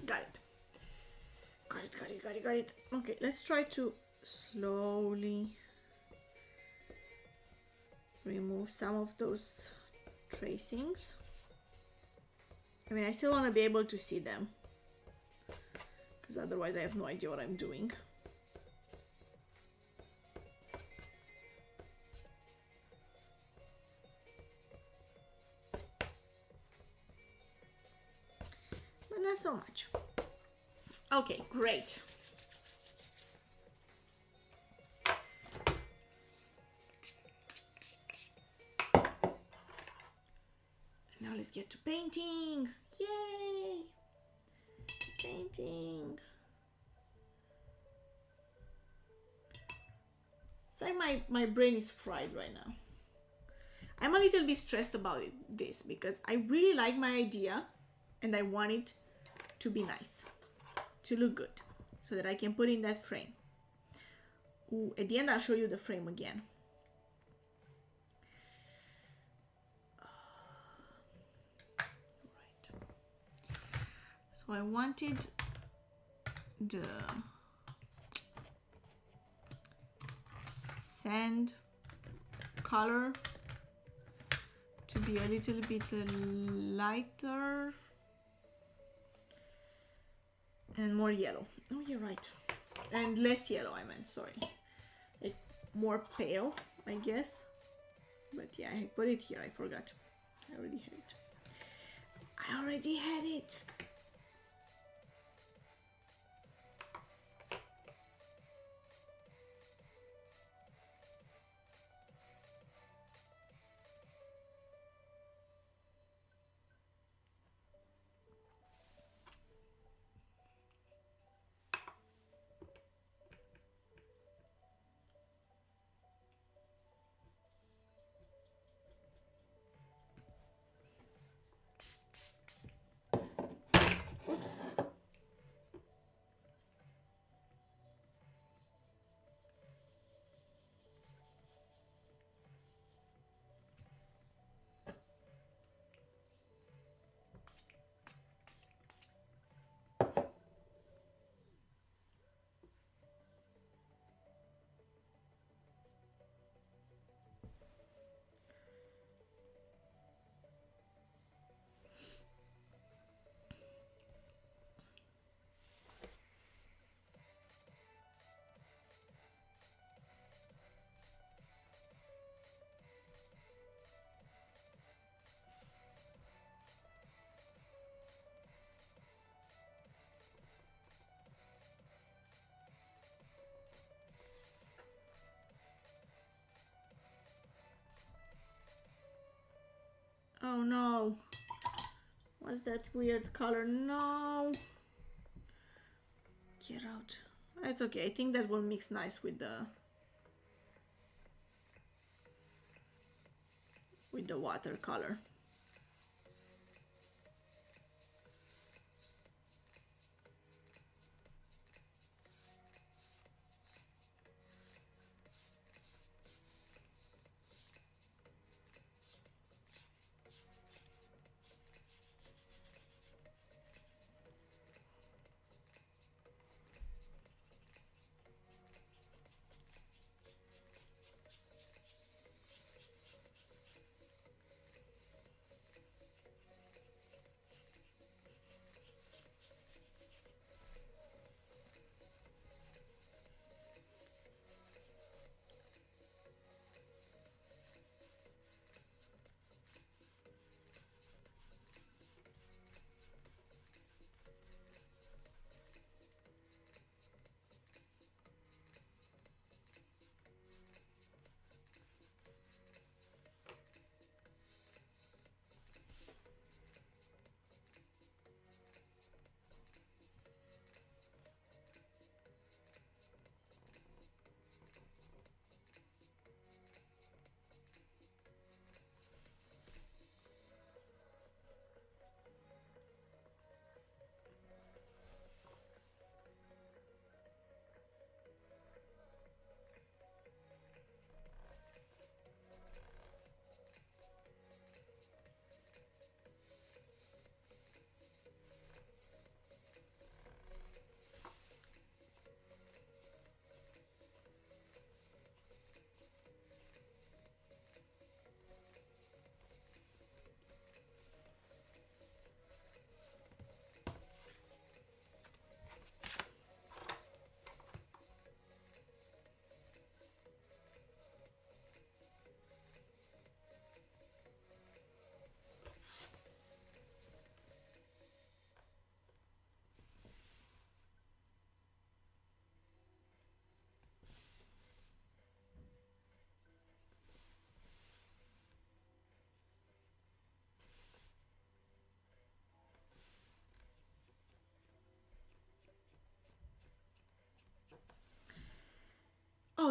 Got it. Got it. Okay, let's try to slowly remove some of those tracings. I mean, I still want to be able to see them, because otherwise I have no idea what I'm doing. But not so much. Okay, great. Now let's get to painting. Yay! Painting. It's like my brain is fried right now. I'm a little bit stressed about this because I really like my idea and I want it to be nice, to look good, so that I can put in that frame. Ooh, at the end I'll show you the frame again. So I wanted the sand color to be a little bit lighter and more yellow. Oh, you're right. And less yellow, I meant, sorry. Like more pale, I guess. But yeah, I put it here, I forgot. I already had it. I already had it. Oops. Oh no. What's that weird color? No. Get out. It's okay. I think that will mix nice with the watercolor.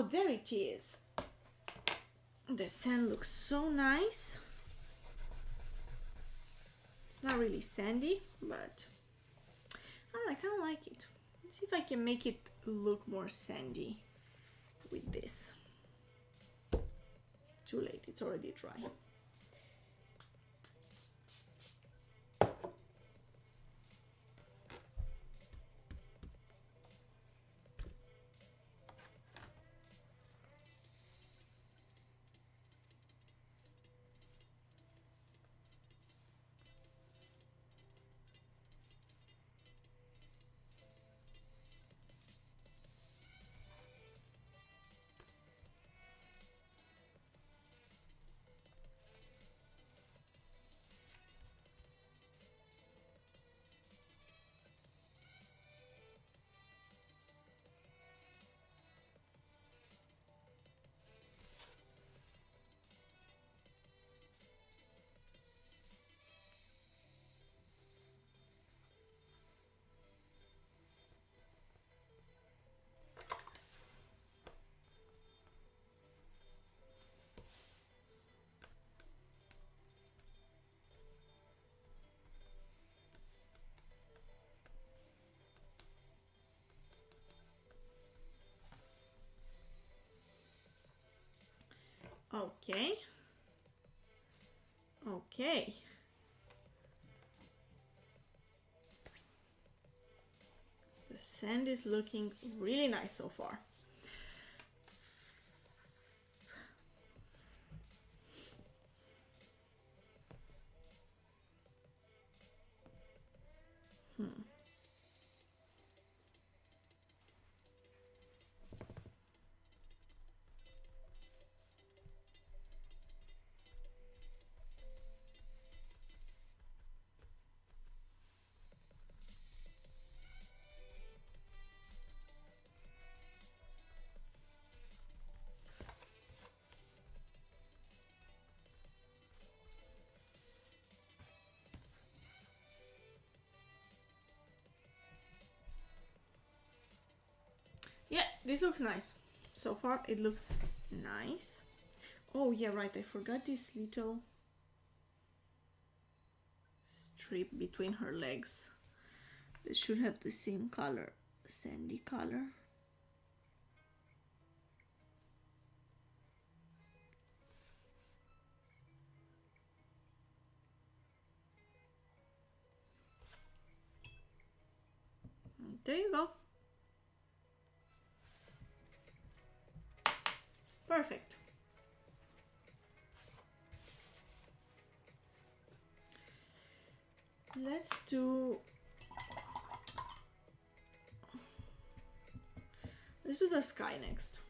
Oh, there it is. The sand looks so nice. It's not really sandy, but I kind of like it. Let's see if I can make it look more sandy with this. Too late, it's already dry. Okay. Okay. The sand is looking really nice so far. Yeah, this looks nice. So far it looks nice. Oh yeah, right, I forgot this little strip between her legs. They should have the same color, sandy color. There you go. Perfect. Let's do the sky next.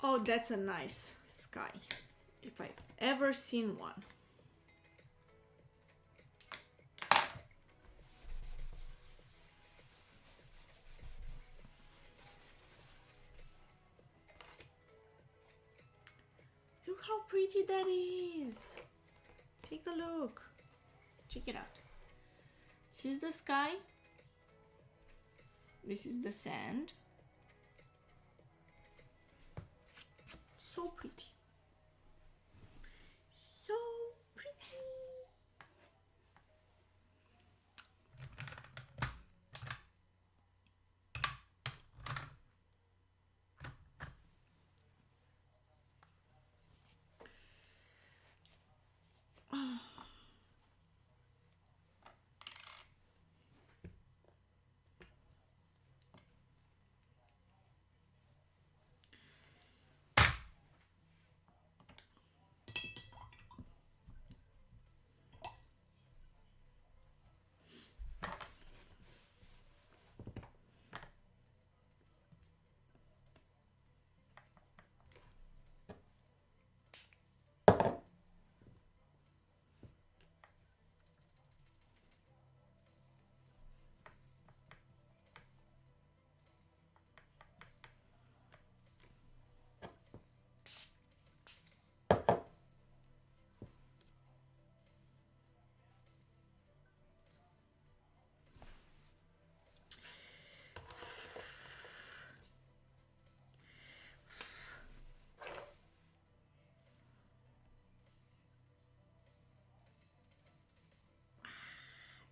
Oh, that's a nice sky, if I've ever seen one. Look how pretty that is. Take a look. Check it out. This is the sky. This is the sand. So pretty. So pretty.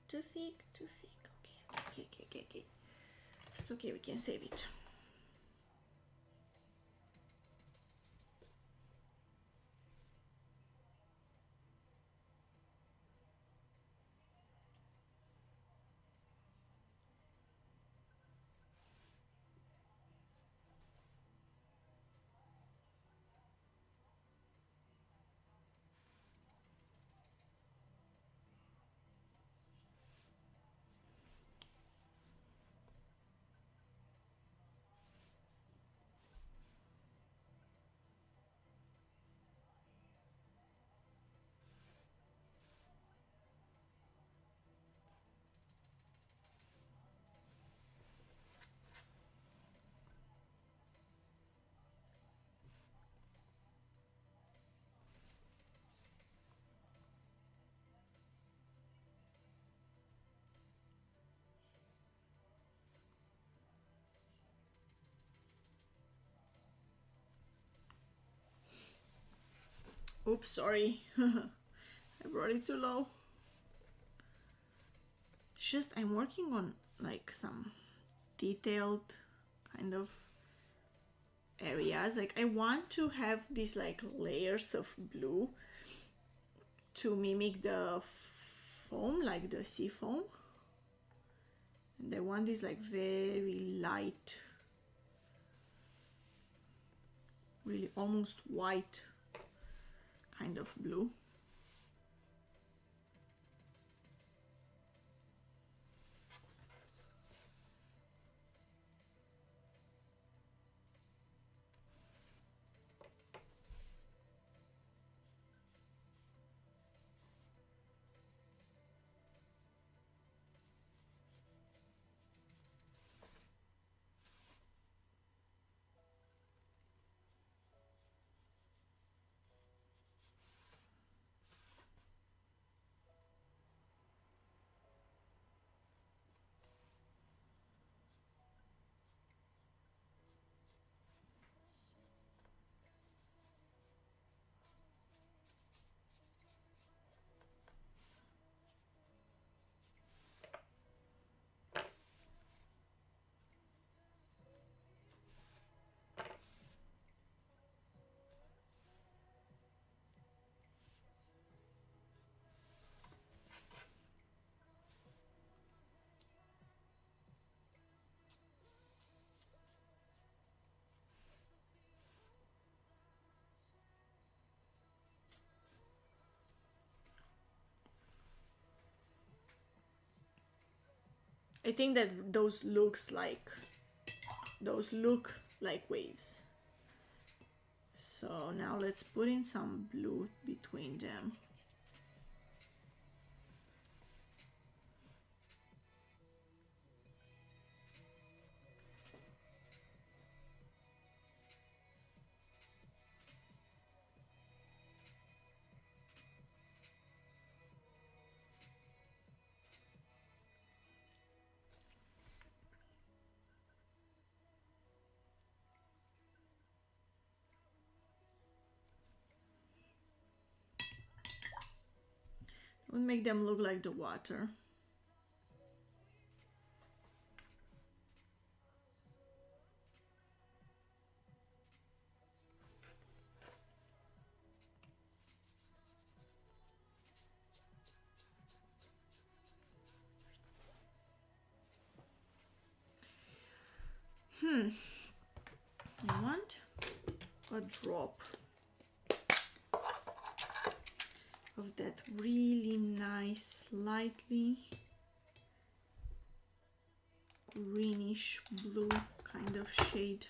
Too thick, too thick. Okay. It's okay, we can save it. Oops, sorry. I brought it too low. It's just I'm working on like some detailed kind of areas. Like I want to have these like layers of blue to mimic the foam, like the sea foam. And I want this like very light, really almost white kind of blue. I think that those look like waves. So now let's put in some blue between them. We'll make them look like the water. I want a drop of that really nice, slightly greenish blue kind of shade.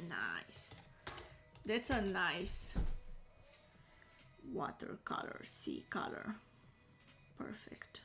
Nice. That's a nice watercolor sea color. Perfect.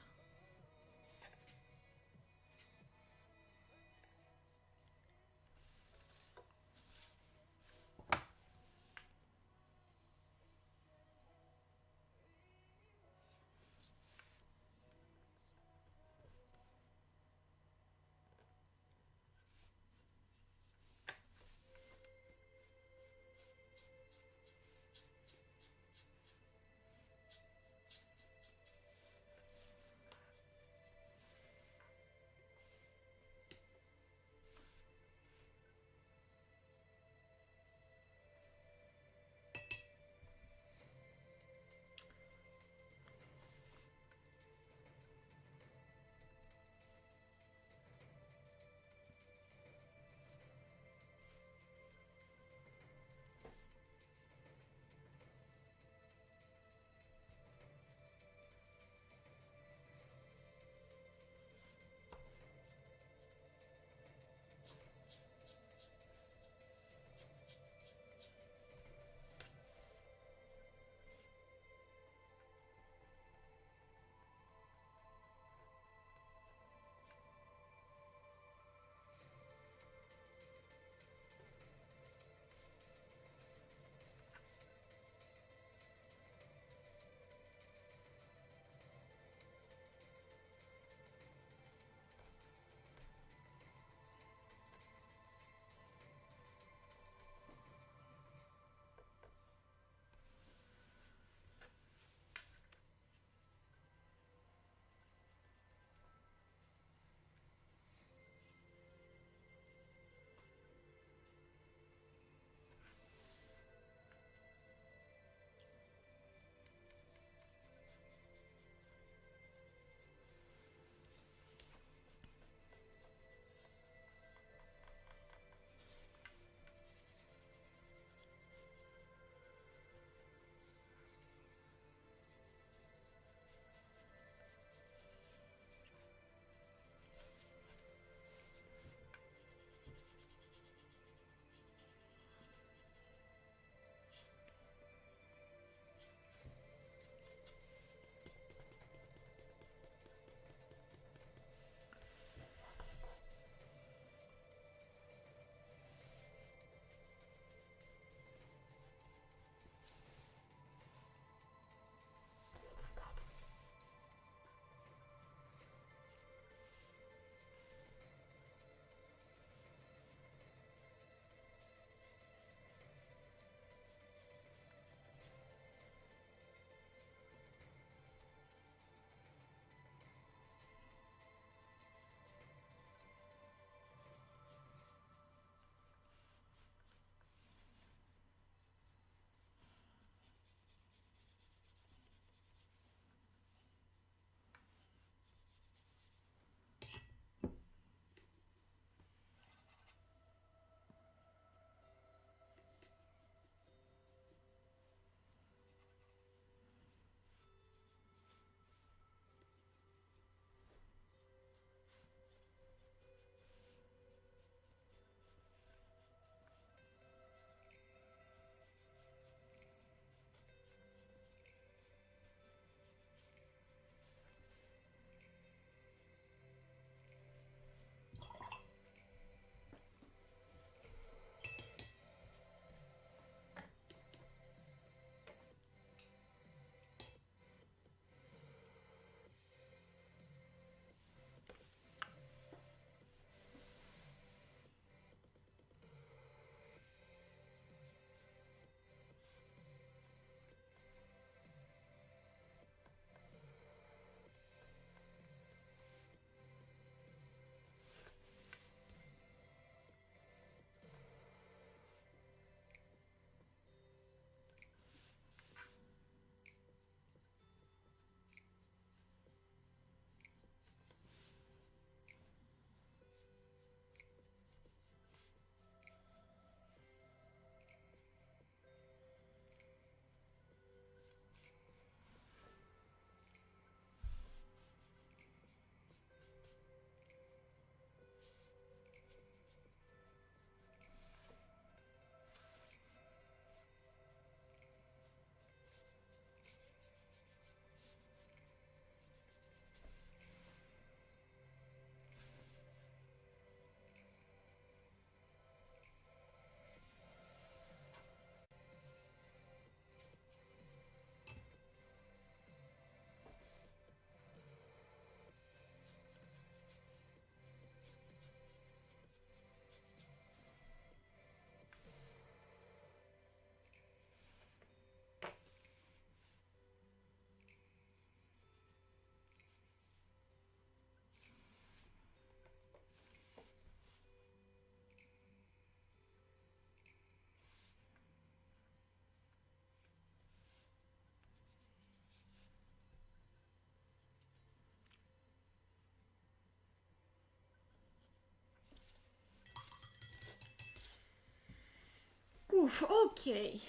Oof, okay.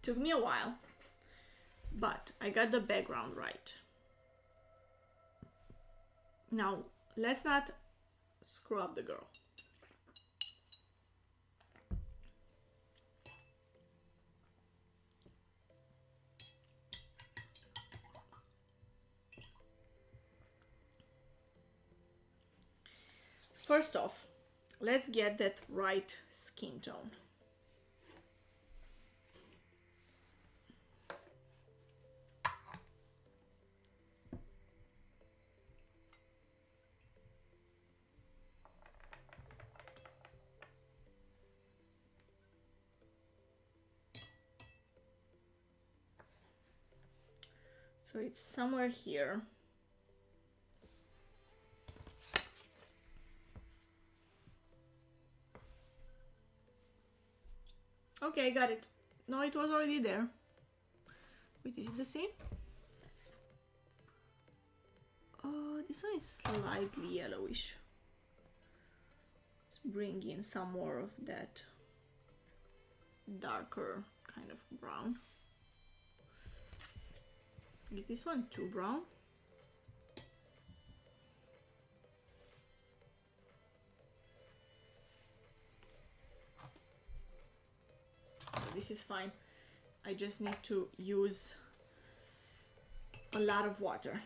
Took me a while, but I got the background right. Now, let's not screw up the girl. First off, let's get that right skin tone. So it's somewhere here. Okay, I got it. No, it was already there. Wait, is it the same? Oh, this one is slightly yellowish. Let's bring in some more of that darker kind of brown. Is this one too brown? This is fine. I just need to use a lot of water.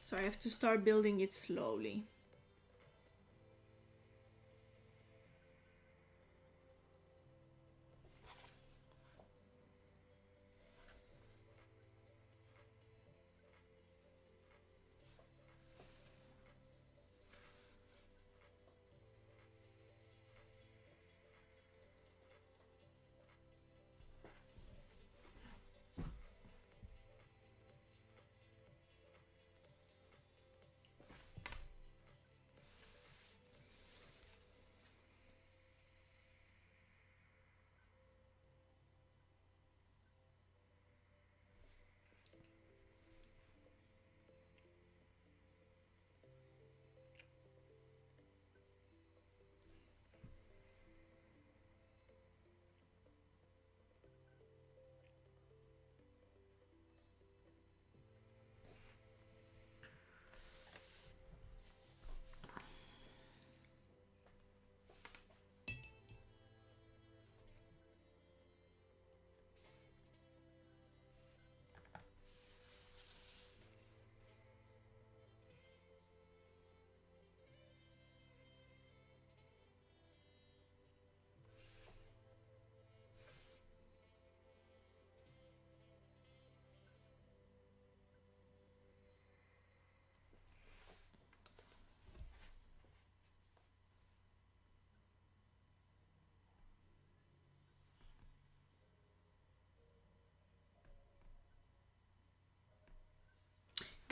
So I have to start building it slowly.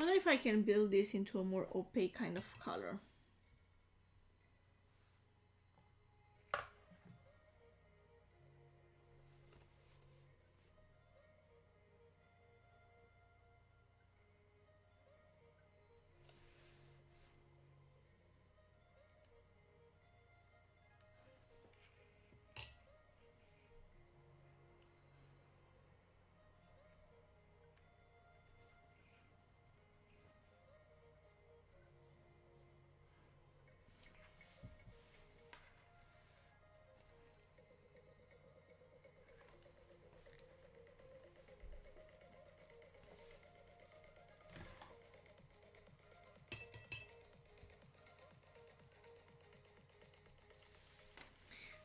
I wonder if I can build this into a more opaque kind of color.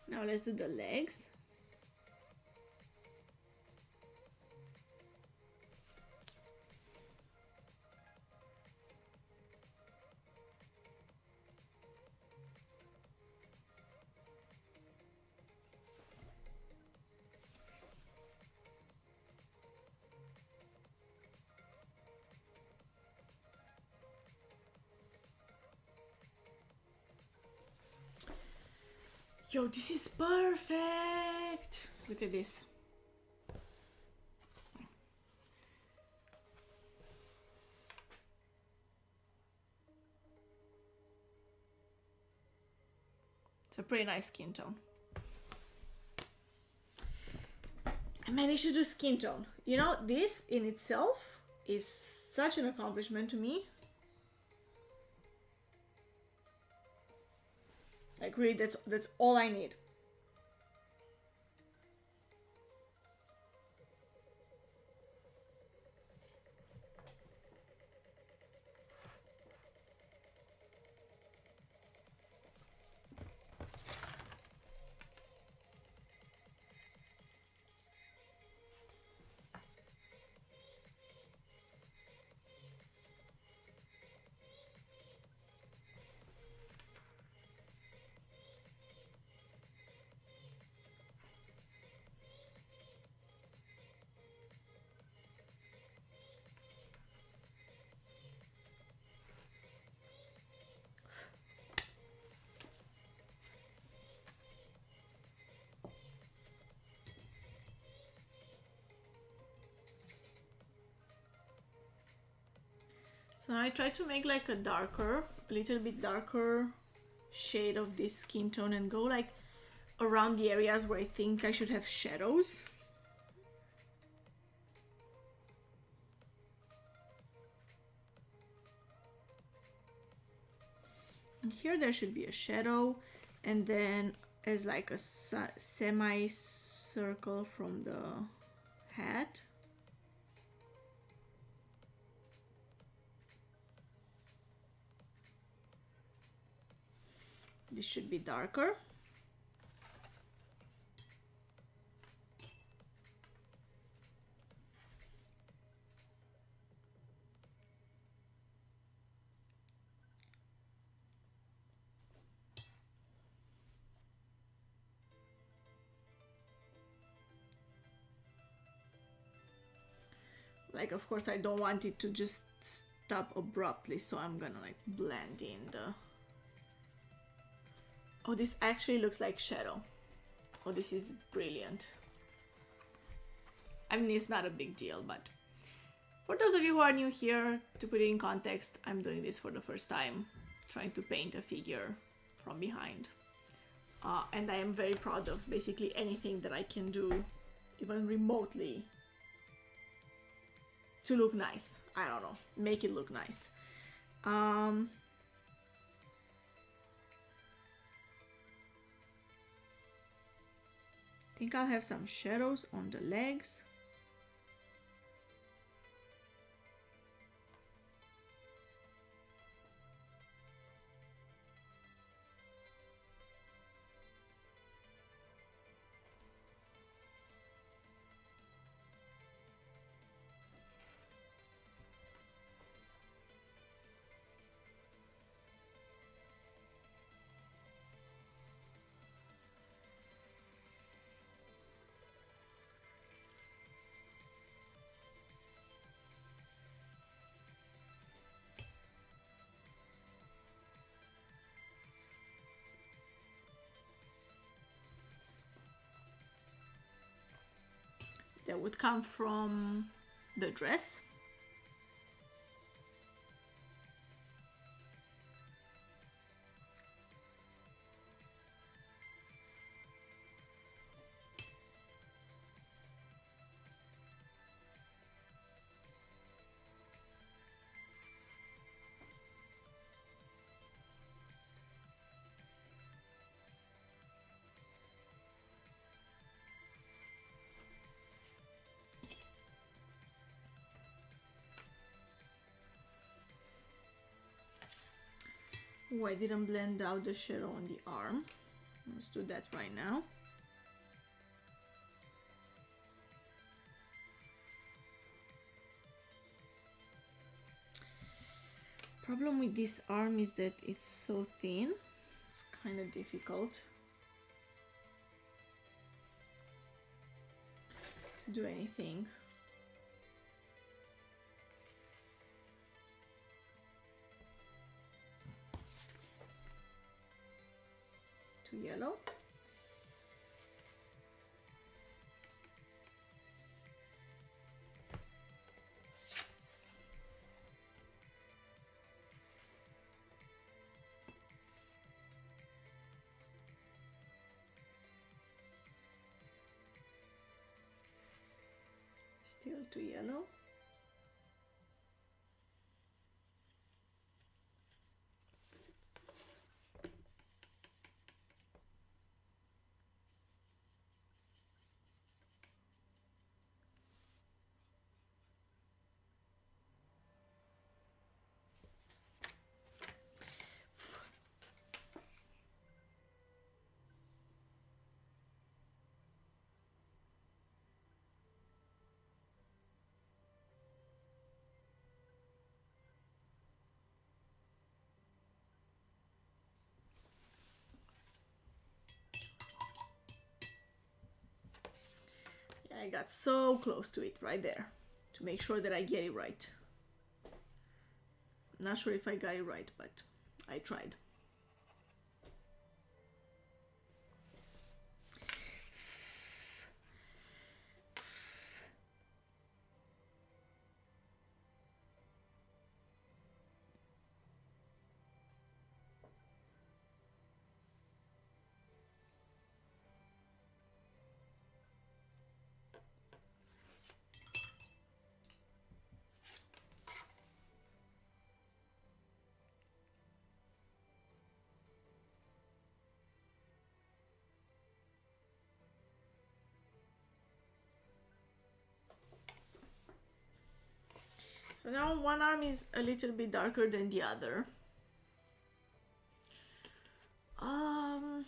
Now let's do the legs. Yo, this is perfect! Look at this. It's a pretty nice skin tone. I managed to do skin tone. You know, this in itself is such an accomplishment to me. Like really, that's all I need. So I try to make like a little bit darker shade of this skin tone and go like around the areas where I think I should have shadows. And here there should be a shadow, and then as like a semi-circle from the hat. This should be darker. Like, of course, I don't want it to just stop abruptly, so I'm gonna like blend in the... Oh, this actually looks like shadow. Oh, this is brilliant. I mean, it's not a big deal, but for those of you who are new here, to put it in context, I'm doing this for the first time, trying to paint a figure from behind. And I am very proud of basically anything that I can do, even remotely, to look nice. I don't know, make it look nice. I think I'll have some shadows on the legs. That would come from the dress. Oh, I didn't blend out the shadow on the arm. Let's do that right now. Problem with this arm is that it's so thin. It's kind of difficult to do anything. To yellow. Still too yellow. I got so close to it right there to make sure that I get it right. Not sure if I got it right, but I tried. So now one arm is a little bit darker than the other. I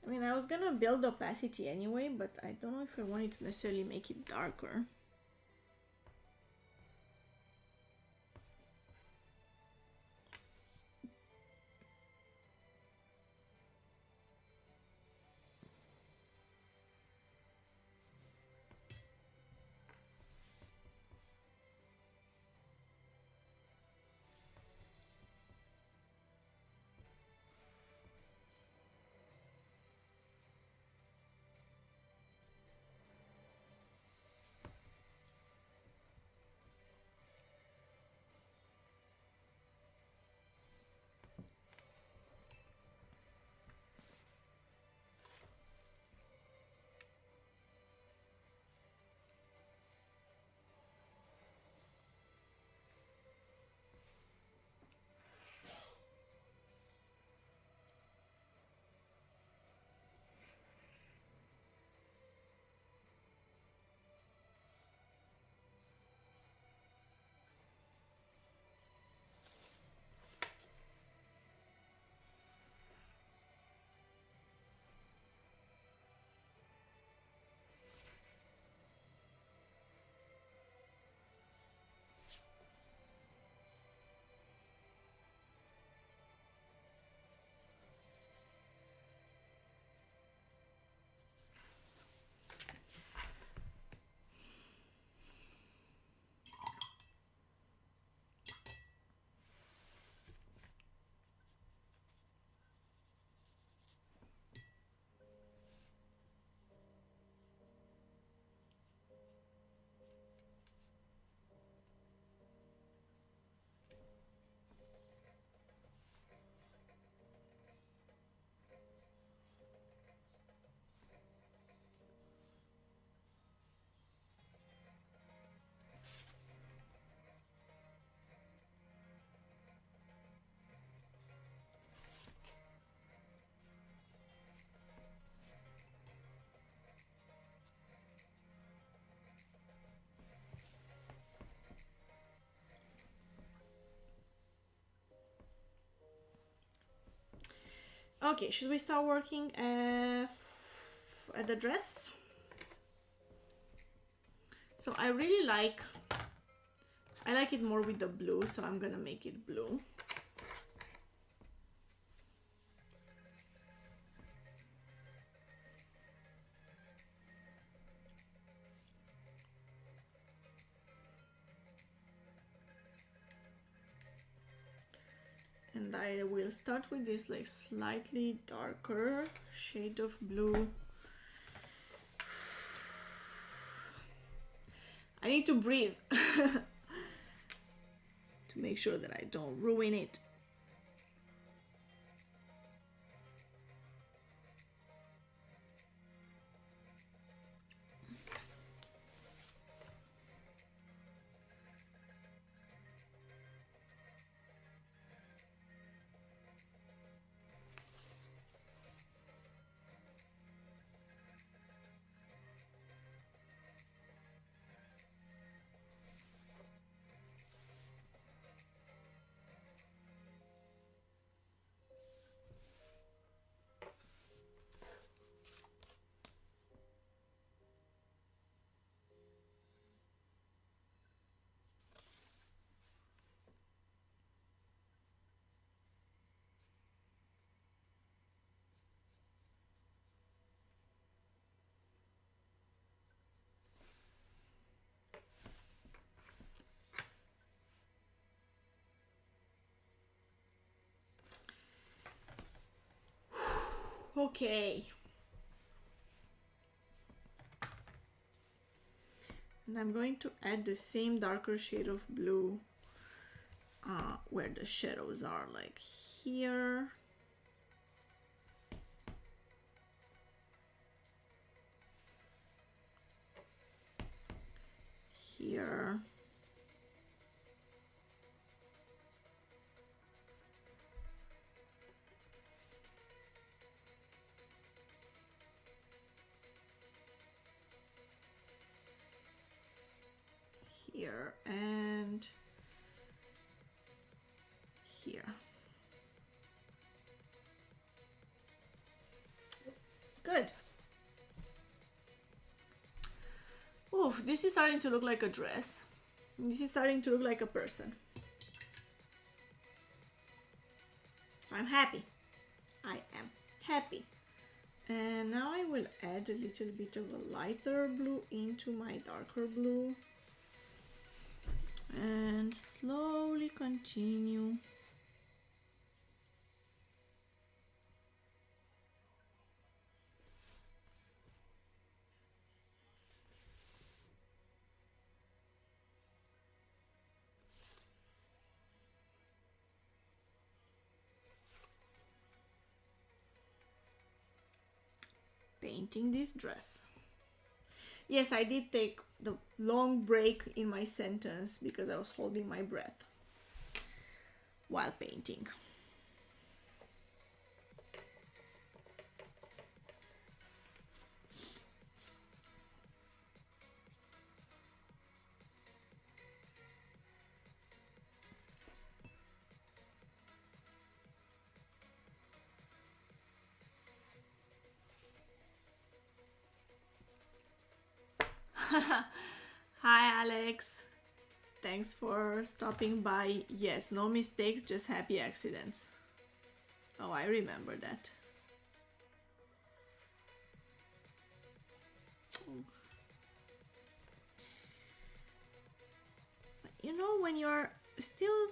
mean, I was gonna build opacity anyway, but I don't know if I wanted to necessarily make it darker. Okay, should we start working at the dress? So I like it more with the blue, so I'm gonna make it blue. And I will start with this like slightly darker shade of blue. I need to breathe to make sure that I don't ruin it. Okay. And I'm going to add the same darker shade of blue where the shadows are, like here. Here. Here and here. Good. Oof, this is starting to look like a dress. This is starting to look like a person. I'm happy. I am happy. And now I will add a little bit of a lighter blue into my darker blue. And slowly continue. Painting this dress. Yes, I did take the long break in my sentence because I was holding my breath while painting. Hi Alex, thanks for stopping by. Yes, no mistakes, just happy accidents. Oh, I remember that. You know, when you're still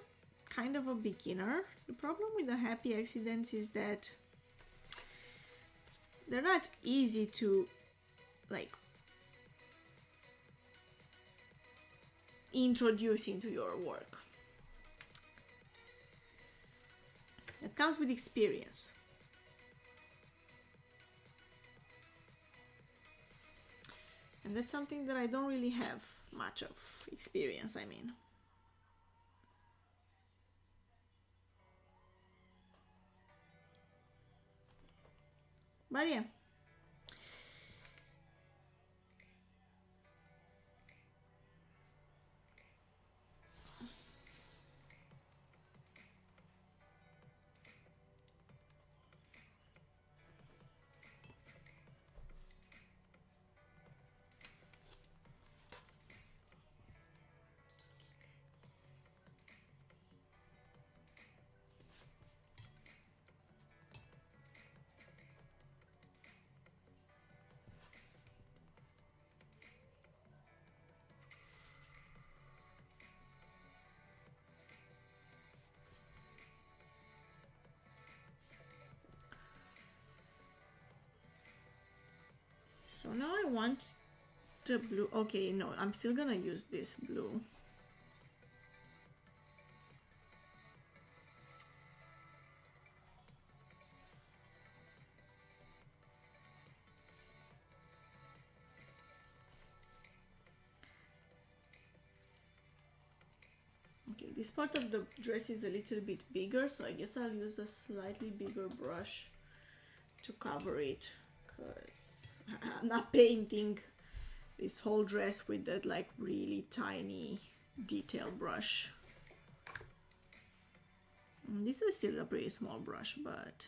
kind of a beginner, the problem with the happy accidents is that they're not easy to like introduce into your work. It comes with experience. And that's something that I don't really have much of experience, I mean. But yeah. So now I want the blue. Okay, no, I'm still gonna use this blue. Okay, this part of the dress is a little bit bigger, so I guess I'll use a slightly bigger brush to cover it, because I'm not painting this whole dress with that like really tiny detail brush. And this is still a pretty small brush, but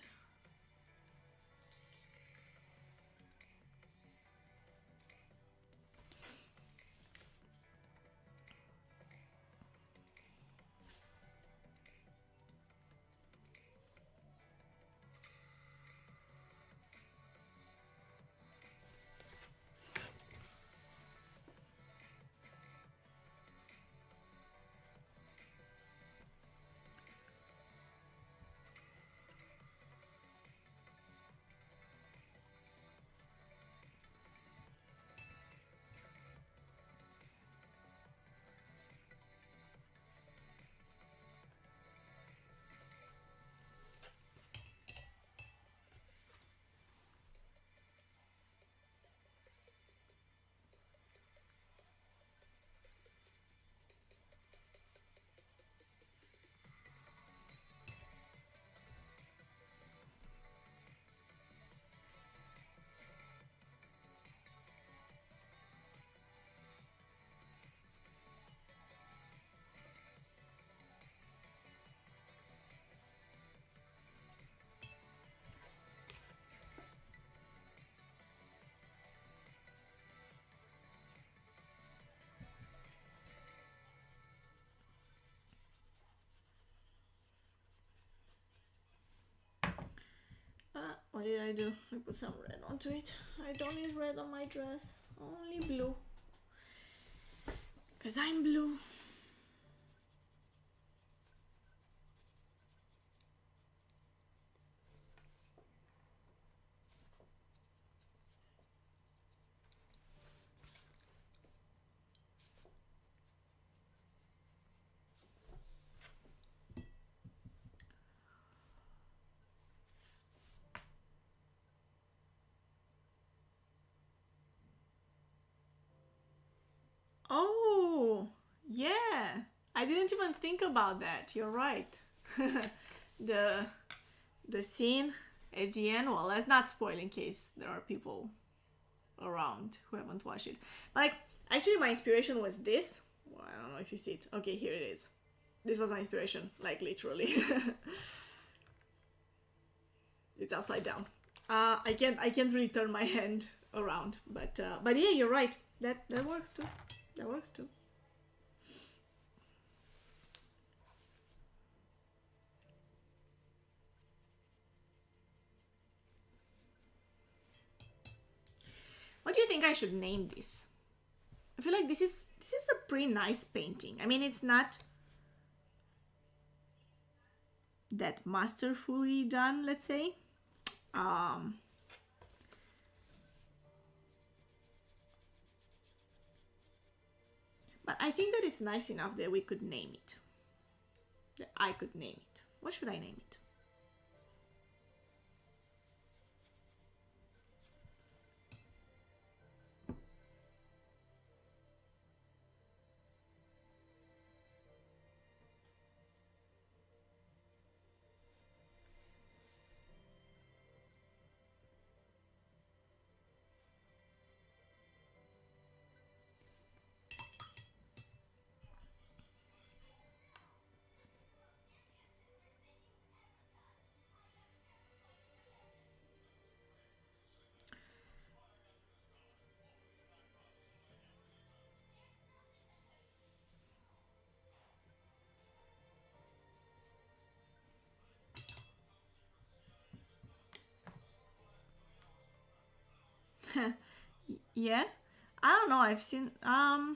What did I do? I put some red onto it. I don't need red on my dress, only blue. Because I'm blue. Oh, yeah. I didn't even think about that. You're right. the scene at the end, well, let's not spoil in case there are people around who haven't watched it. But like, actually my inspiration was this. Well, I don't know if you see it. Okay, here it is. This was my inspiration, like literally. It's upside down. I can't really turn my hand around, but yeah, you're right. That works too. That works too. What do you think I should name this? I feel like this is a pretty nice painting. I mean, it's not that masterfully done, let's say. But I think that it's nice enough that we could name it. That I could name it. What should I name it? Yeah, I don't know. I've seen yeah,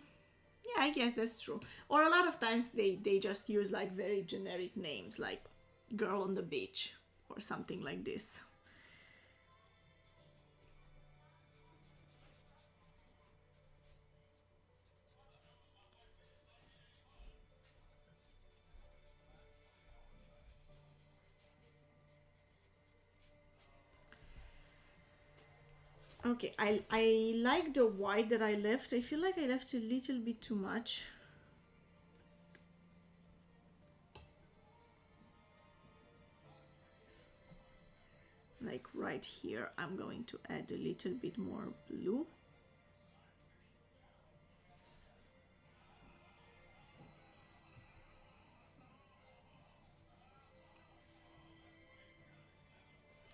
I guess that's true. Or a lot of times they just use like very generic names like Girl on the Beach or something like this. Okay, I like the white that I left. I feel like I left a little bit too much. Like right here, I'm going to add a little bit more blue.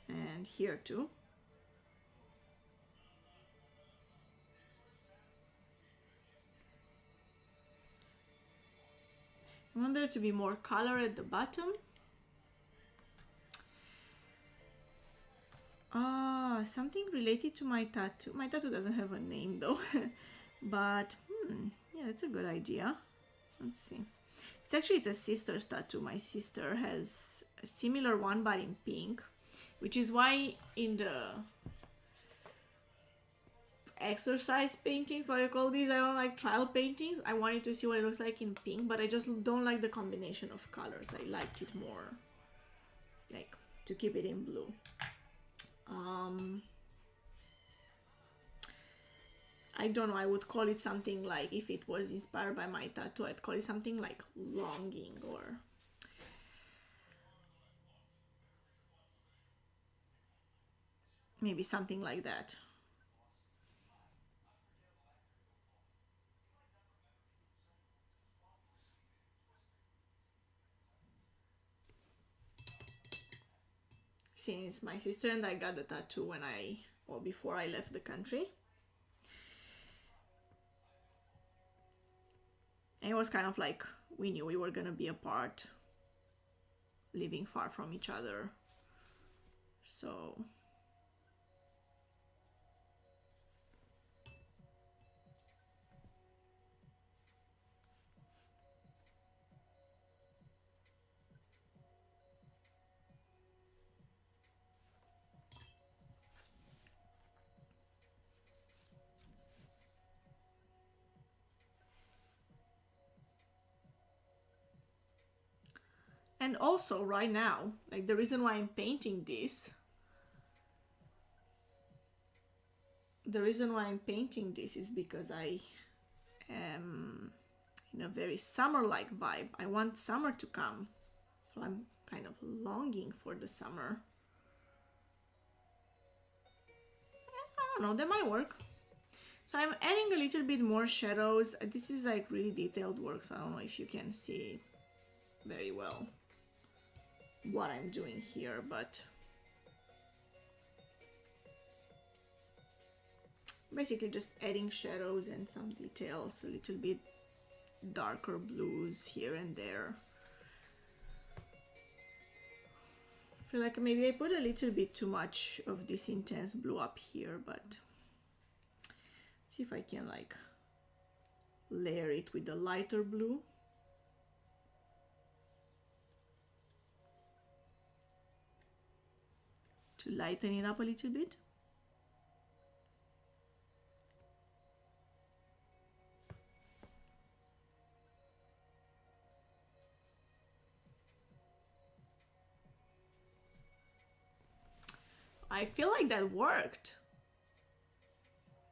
And here too. I want there to be more color at the bottom. Something related to my tattoo. My tattoo doesn't have a name though. But yeah, that's a good idea. Let's see. It's a sister's tattoo. My sister has a similar one but in pink, which is why in the exercise paintings, what I call these, I don't like trial paintings. I wanted to see what it looks like in pink, but I just don't like the combination of colors. I liked it more like to keep it in blue. I don't know, I would call it something like, if it was inspired by my tattoo, I'd call it something like Longing or maybe something like that. Since my sister and I got the tattoo before I left the country. And it was kind of like we knew we were gonna be apart, living far from each other. So And also right now, like the reason why I'm painting this, is because I am in a very summer-like vibe. I want summer to come, so I'm kind of longing for the summer. I don't know, that might work. So I'm adding a little bit more shadows. This is like really detailed work, so I don't know if you can see very well what I'm doing here, but basically just adding shadows and some details, a little bit darker blues here and there. I feel like maybe I put a little bit too much of this intense blue up here, but see if I can like layer it with the lighter blue. To lighten it up a little bit. I feel like that worked.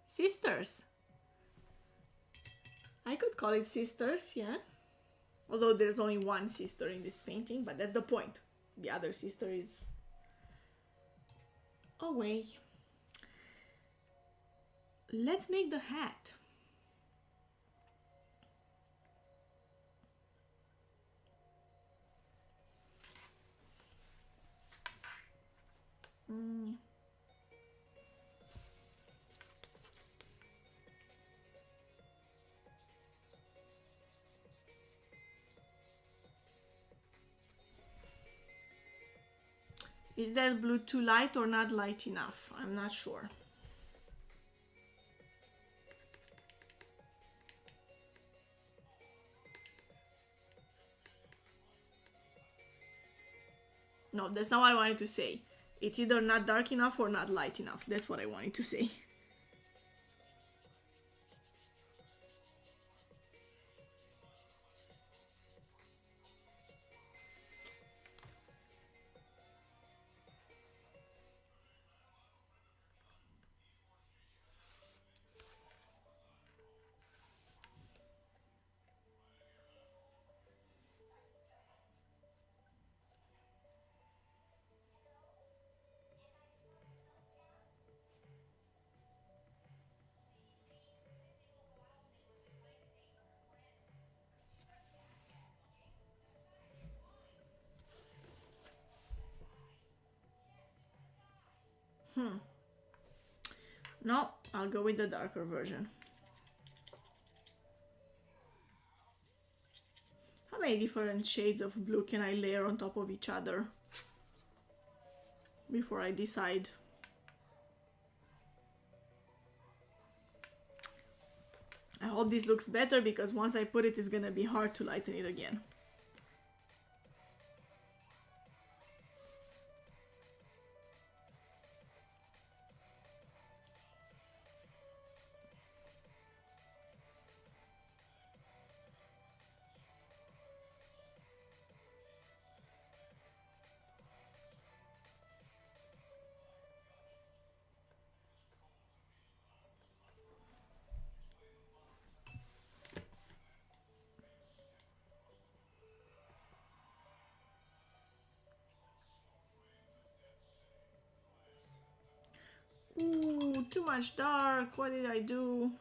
Sisters. I could call it sisters, yeah. Although there's only one sister in this painting, but that's the point. The other sister is away. Let's make the hat. Is that blue too light or not light enough? I'm not sure. No, that's not what I wanted to say. It's either not dark enough or not light enough. That's what I wanted to say. No, I'll go with the darker version. How many different shades of blue can I layer on top of each other before I decide? I hope this looks better, because once I put it, it's gonna be hard to lighten it again. Ooh, too much dark. What did I do?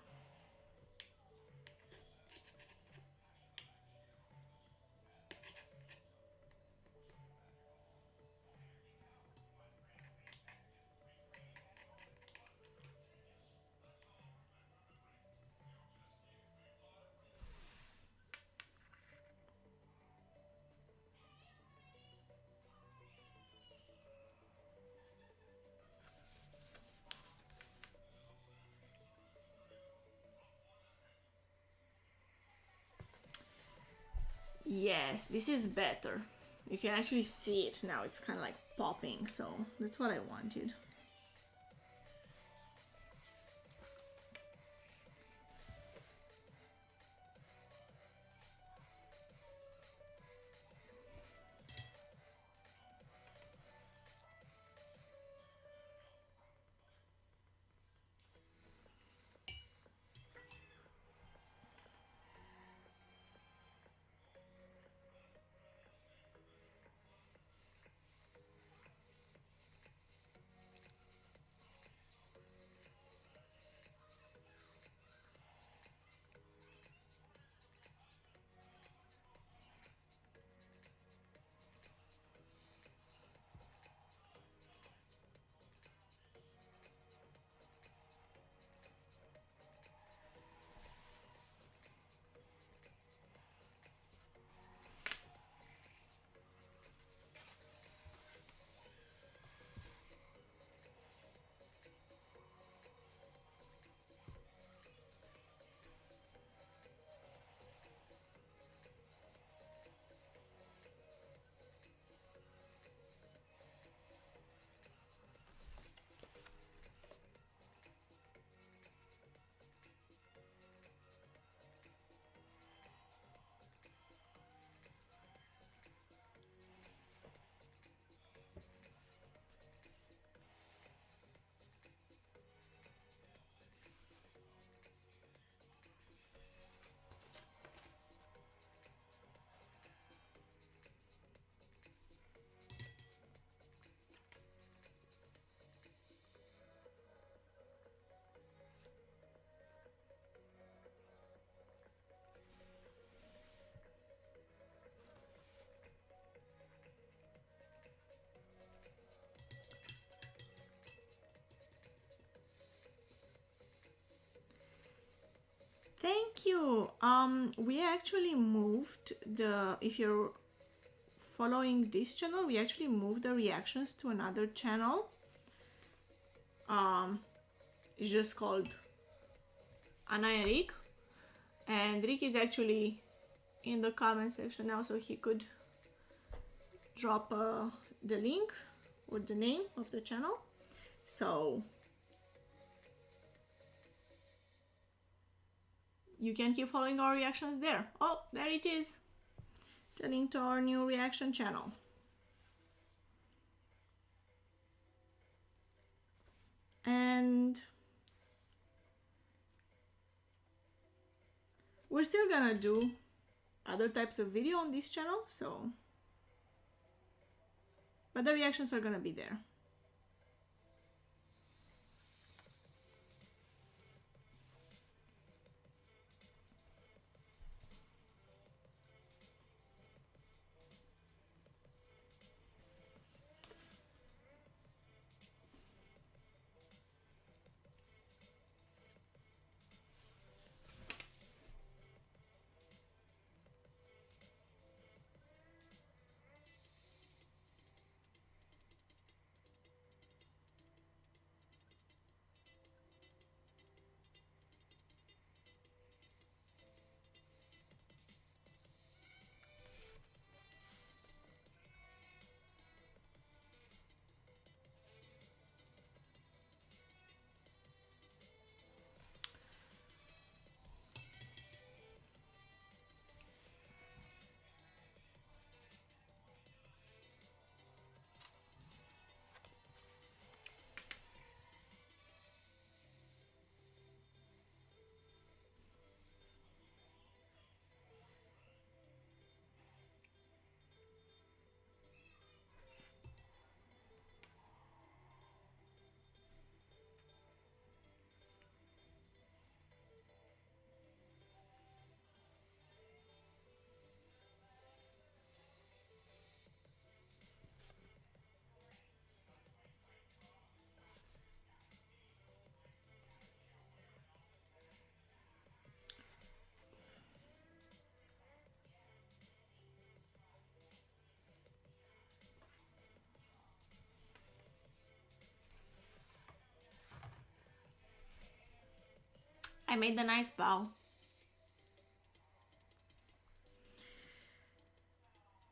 Yes, this is better. You can actually see it now. It's kind of like popping, so that's what I wanted. Thank you. We actually moved the, if you're following this channel, we actually moved the reactions to another channel. It's just called Anna and Rick, and Rick is actually in the comment section now, so he could drop the link with the name of the channel. So you can keep following our reactions there. Oh, there it is, the link to our new reaction channel. And we're still gonna do other types of video on this channel, so, but the reactions are gonna be there. I made a nice bow.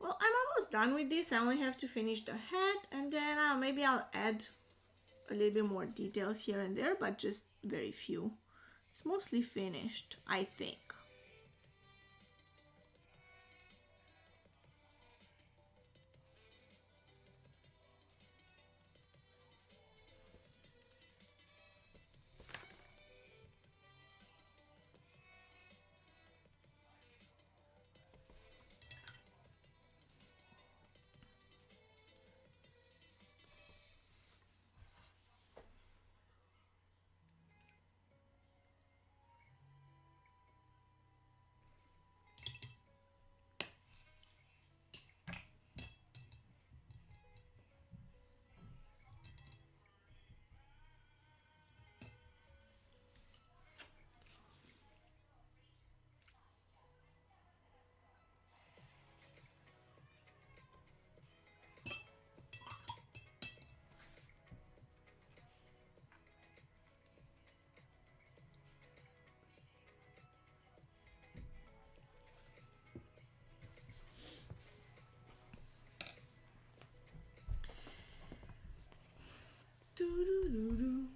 Well, I'm almost done with this. I only have to finish the head, and then maybe I'll add a little bit more details here and there, but just very few. It's mostly finished, I think. Doo-doo-doo-doo.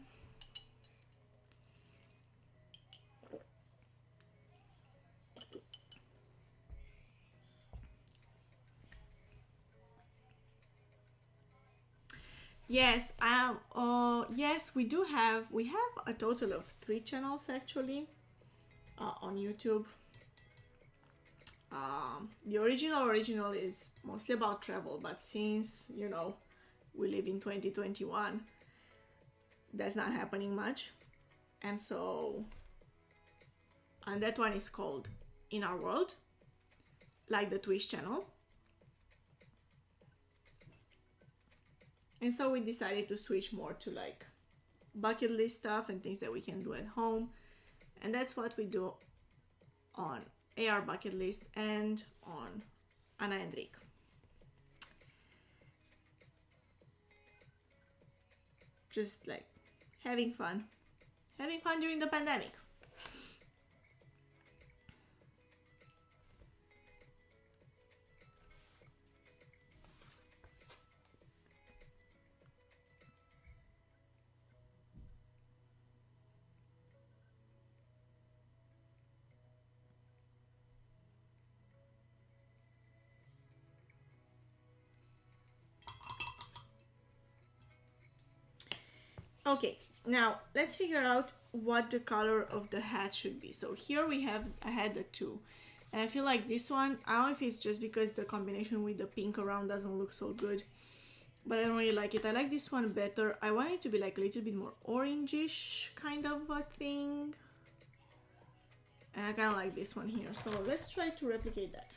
Yes, yes, we have a total of 3 channels actually on YouTube. The original is mostly about travel, but since, you know, we live in 2021, that's not happening much. And so, and that one is called inARworld, like the Twitch channel. And so we decided to switch more to like bucket list stuff and things that we can do at home. And that's what we do on AR Bucket List and on Anna and Rick. Just like having fun during the pandemic. Okay, now let's figure out what the color of the hat should be. So here I had the two, and I feel like this one, I don't know if it's just because the combination with the pink around doesn't look so good, but I don't really like it. I like this one better. I want it to be like a little bit more orangish kind of a thing, and I kind of like this one here. So let's try to replicate that.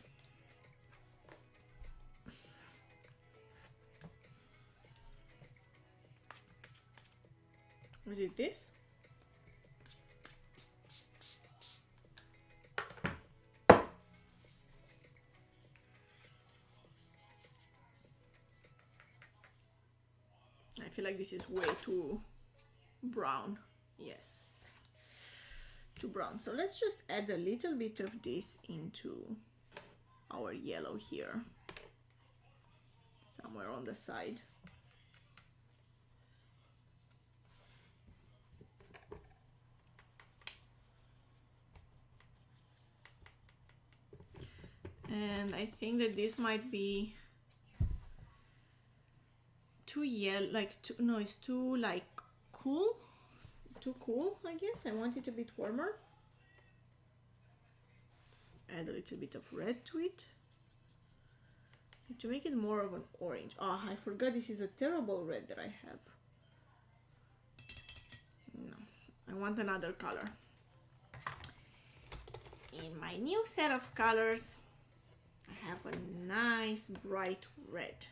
Is it this? I feel like this is way too brown. Yes, too brown. So let's just add a little bit of this into our yellow here, somewhere on the side. And I think that this might be too yellow, like too, no, it's too like cool, too cool, I guess. I want it a bit warmer. Let's add a little bit of red to it to make it more of an orange. Oh, I forgot this is a terrible red that I have. No, I want another color. In my new set of colors, I have a nice bright red.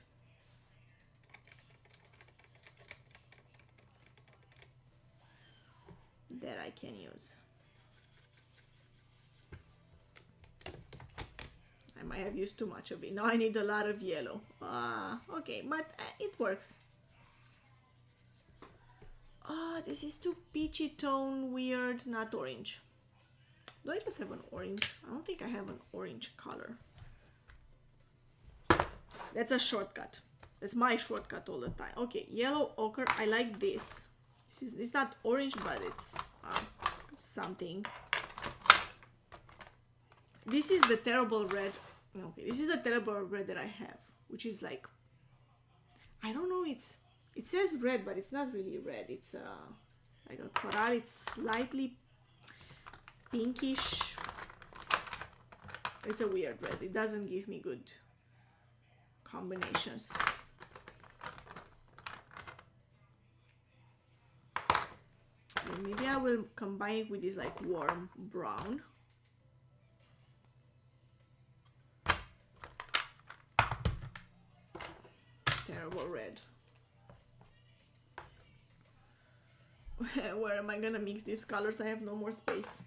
That I can use. I might have used too much of it. Now I need a lot of yellow. Okay, but it works. Oh, this is too peachy tone, weird, not orange. Do I just have an orange? I don't think I have an orange color. That's a shortcut. That's my shortcut all the time. Okay, yellow ochre. I like this. It's not orange, but it's something. This is the terrible red. Okay, this is a terrible red that I have, which is like, I don't know. It says red, but it's not really red. It's like a coral. It's slightly pinkish. It's a weird red. It doesn't give me good combinations. And maybe I will combine it with this like warm brown. Terrible red. Where am I gonna mix these colors? I have no more space.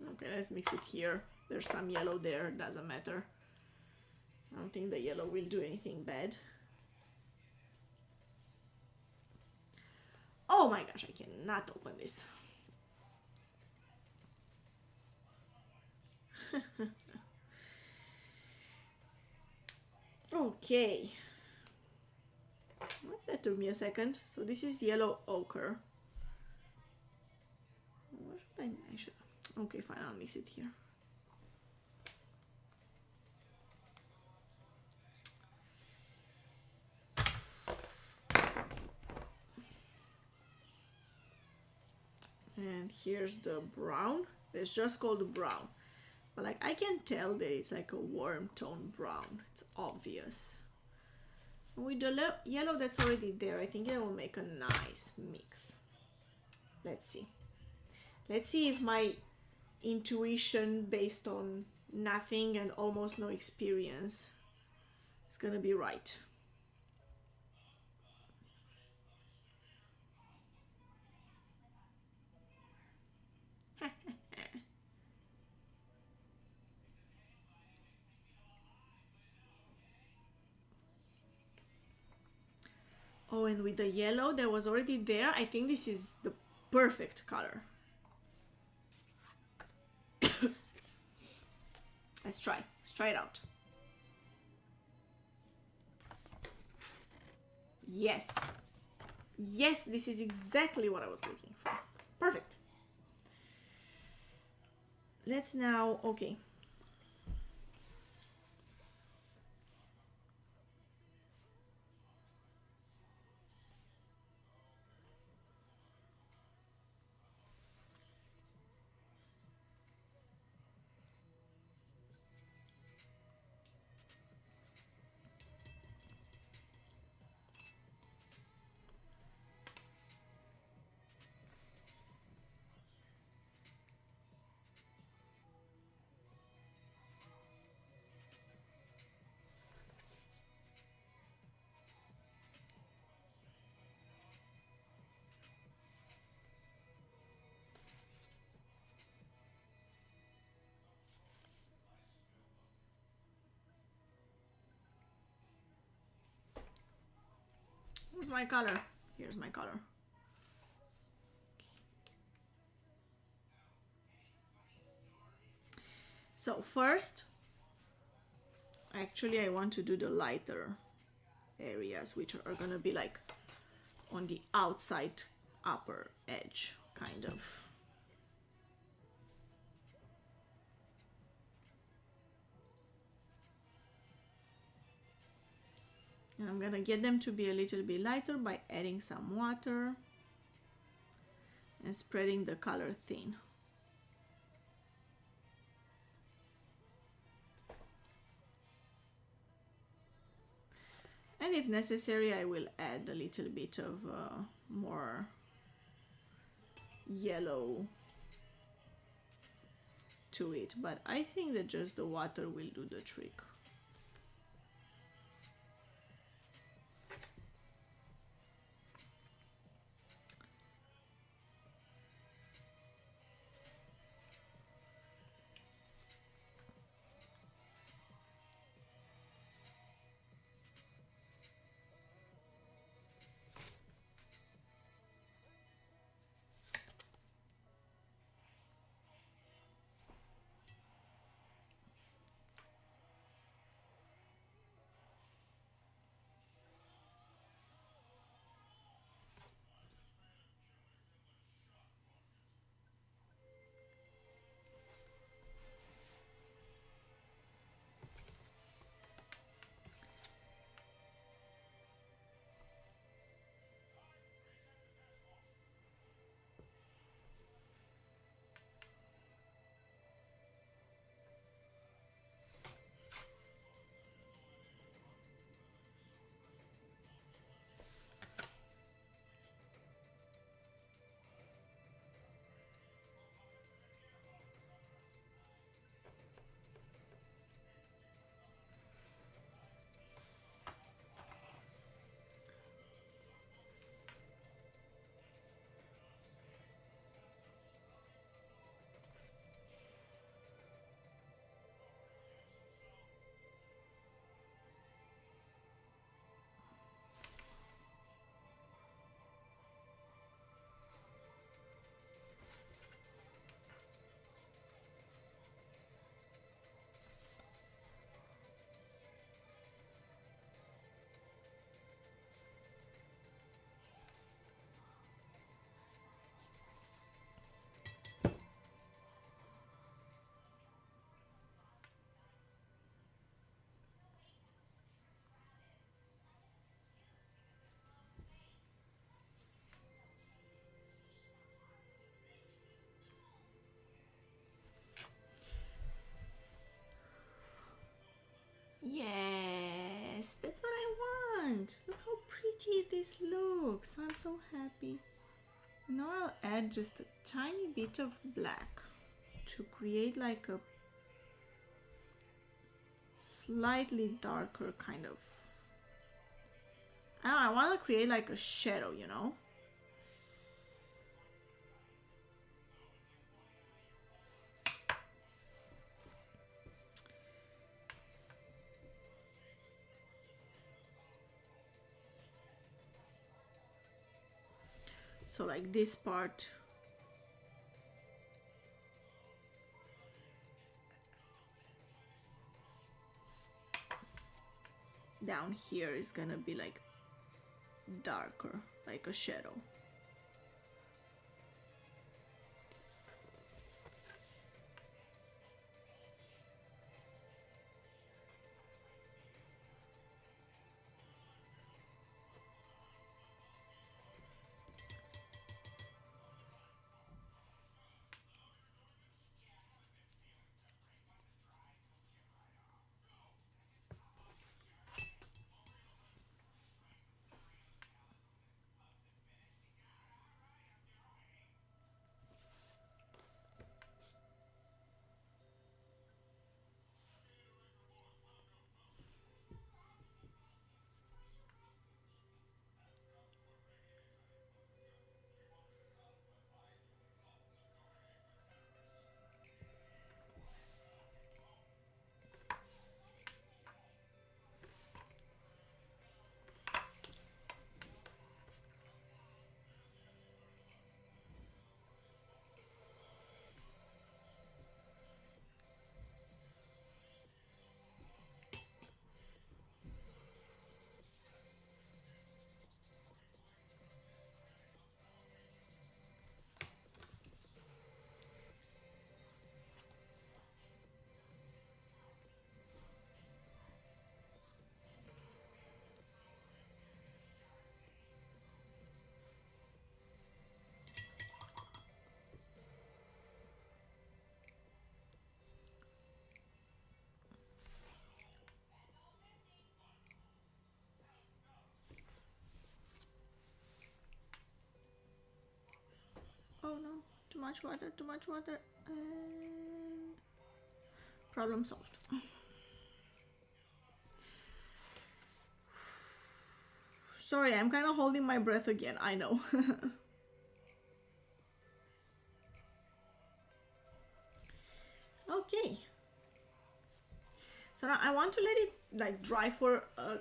Okay, let's mix it here. There's some yellow there, doesn't matter. I don't think the yellow will do anything bad. Oh my gosh, I cannot open this. Okay. Well, that took me a second. So this is yellow ochre. What should I should. Okay, fine, I'll mix it here. And here's the brown. It's just called brown, but like I can tell that it's like a warm tone brown. It's obvious. With the yellow that's already there, I think it will make a nice mix. Let's see. Let's see if my intuition based on nothing and almost no experience is gonna be right. Oh, and with the yellow that was already there, I think this is the perfect color. Let's try it out. Yes, yes, this is exactly what I was looking for. Perfect. Let's now, okay. Where's my color? Here's my color. So first, actually I want to do the lighter areas, which are gonna be like on the outside upper edge, kind of. And I'm gonna get them to be a little bit lighter by adding some water and spreading the color thin. And if necessary, I will add a little bit of more yellow to it, but I think that just the water will do the trick. Yes, that's what I want. Look how pretty this looks. I'm so happy. Now I'll add just a tiny bit of black to create like a slightly darker kind of. I want to create like a shadow, you know? So like this part down here is gonna be like darker, like a shadow. Oh no, too much water, and problem solved. Sorry, I'm kind of holding my breath again, I know. Okay. So now I want to let it like dry for a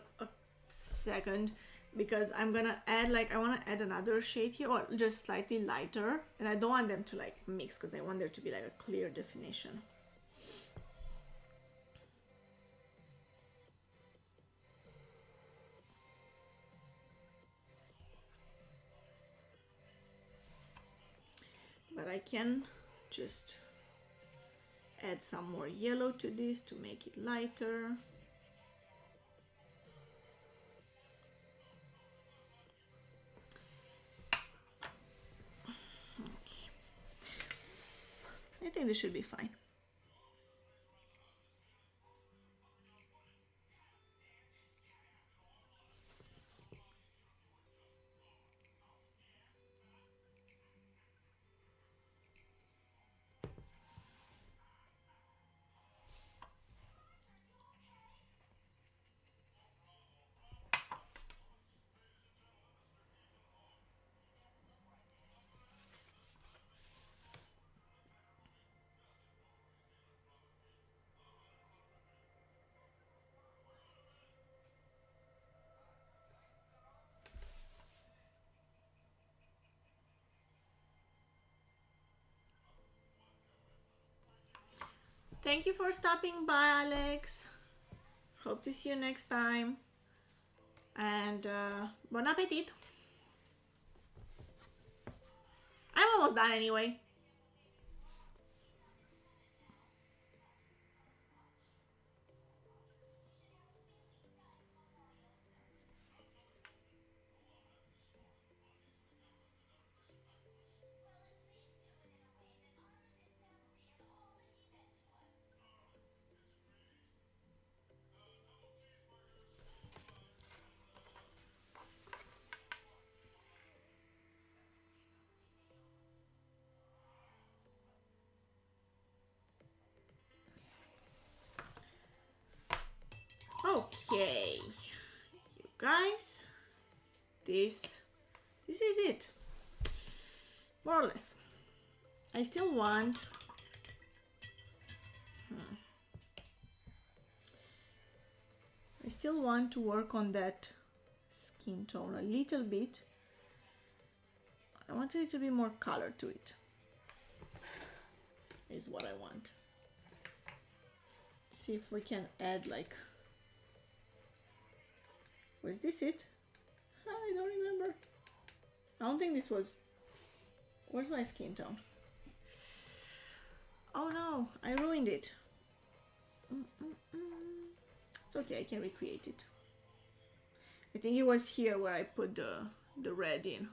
second, because I'm gonna add like, I want to add another shade here, or just slightly lighter, and I don't want them to like mix because I want there to be like a clear definition. But I can just add some more yellow to this to make it lighter. Okay. I think this should be fine. Thank you for stopping by, Alex. Hope to see you next time. And bon appetit. I'm almost done anyway. Okay, you guys, this is it, more or less. I still want to work on that skin tone a little bit. I want a little bit more color to it, is what I want. See if we can add like, was this it? I don't remember. I don't think this was, where's my skin tone? Oh no, I ruined it. It's okay, I can recreate it. I think it was here where I put the red in.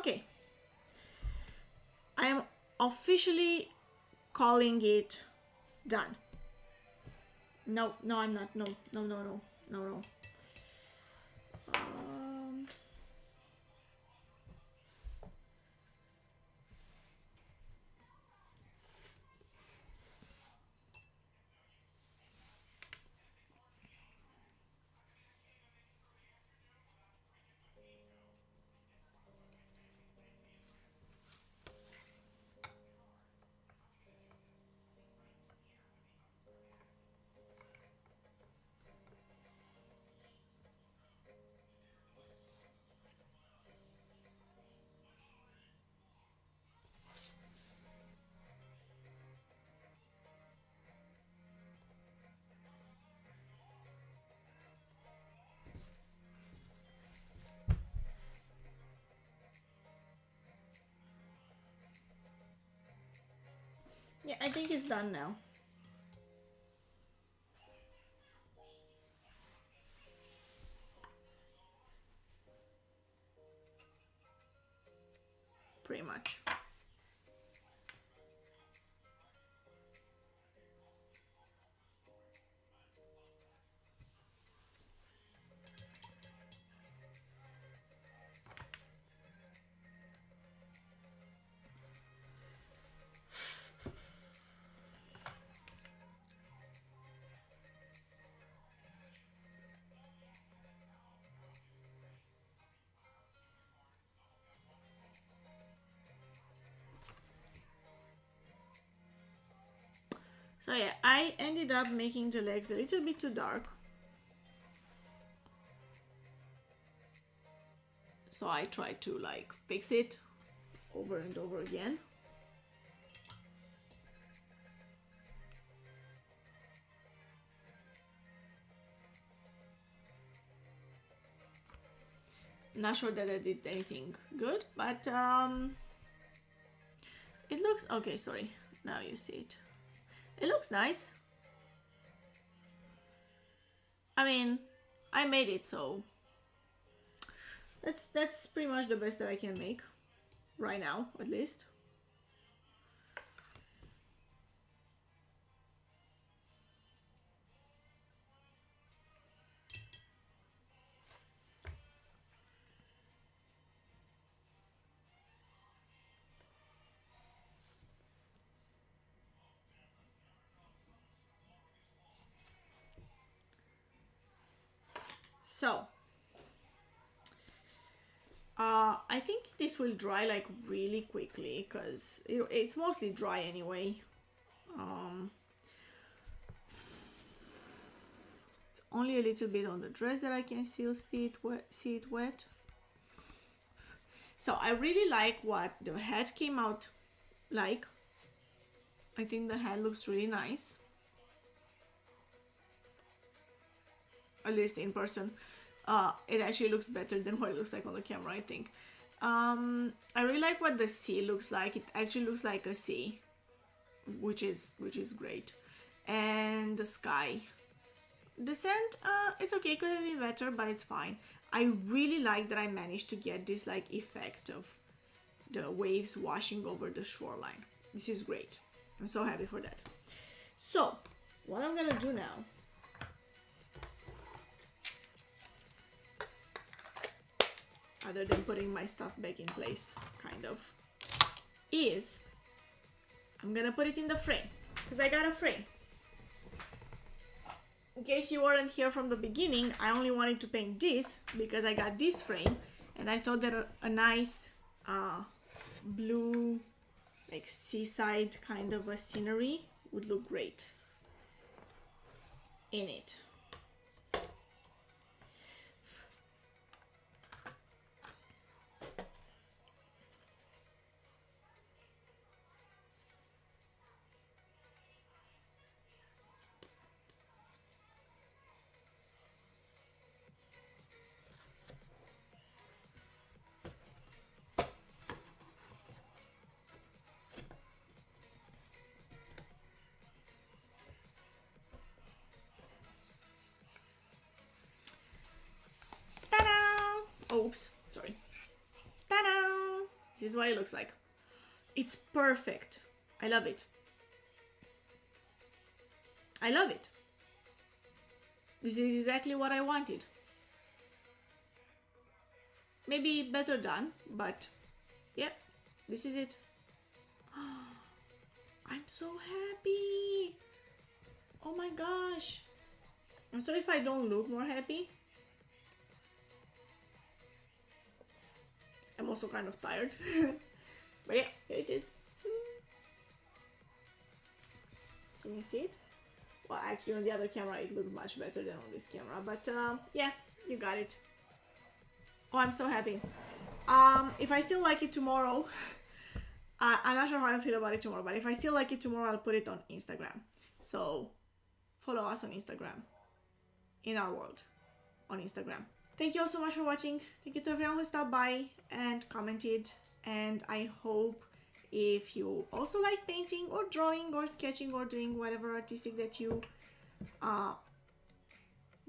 Okay, I am officially calling it done. No, no, I'm not. No, no, no, no, no, no. Yeah, I think it's done now. Pretty much. So yeah, I ended up making the legs a little bit too dark. So I tried to like fix it over and over again. Not sure that I did anything good, but it looks okay. Sorry, now you see it. It looks nice. I mean, I made it, so that's pretty much the best that I can make right now, at least. So I think this will dry like really quickly because it's mostly dry anyway. It's only a little bit on the dress that I can still see it wet. So I really like what the head came out like. I think the head looks really nice. At least in person. It actually looks better than what it looks like on the camera, I think. I really like what the sea looks like. It actually looks like a sea, which is great. And the sky. The sand, it's okay, could have been better, but it's fine. I really like that I managed to get this like effect of the waves washing over the shoreline. This is great. I'm so happy for that. So, what I'm gonna do now other than putting my stuff back in place, kind of, is I'm gonna put it in the frame, because I got a frame. In case you weren't here from the beginning, I only wanted to paint this because I got this frame, and I thought that a nice blue, like seaside kind of a scenery would look great in it. This is what it looks like. It's perfect. I love it. I love it. This is exactly what I wanted. Maybe better done, but yeah, this is it. I'm so happy. Oh my gosh. I'm sorry if I don't look more happy. I'm also kind of tired. But yeah, here it is. Can you see it? Well, actually on the other camera it looked much better than on this camera, but yeah, you got it. Oh, I'm so happy. If I still like it tomorrow, I'm not sure how I feel about it tomorrow, but if I still like it tomorrow, I'll put it on Instagram. So follow us on Instagram, inARworld on Instagram. Thank you all so much for watching. Thank you to everyone who stopped by and commented, and I hope if you also like painting or drawing or sketching or doing whatever artistic that you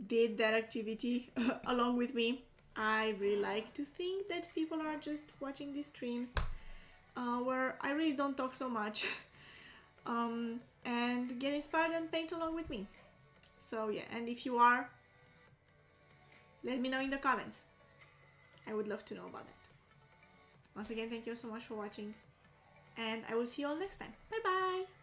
did that activity along with me. I really like to think that people are just watching these streams where I really don't talk so much and get inspired and paint along with me. So yeah, and if you are, let me know in the comments. I would love to know about that. Once again, thank you so much for watching, and I will see you all next time. Bye bye!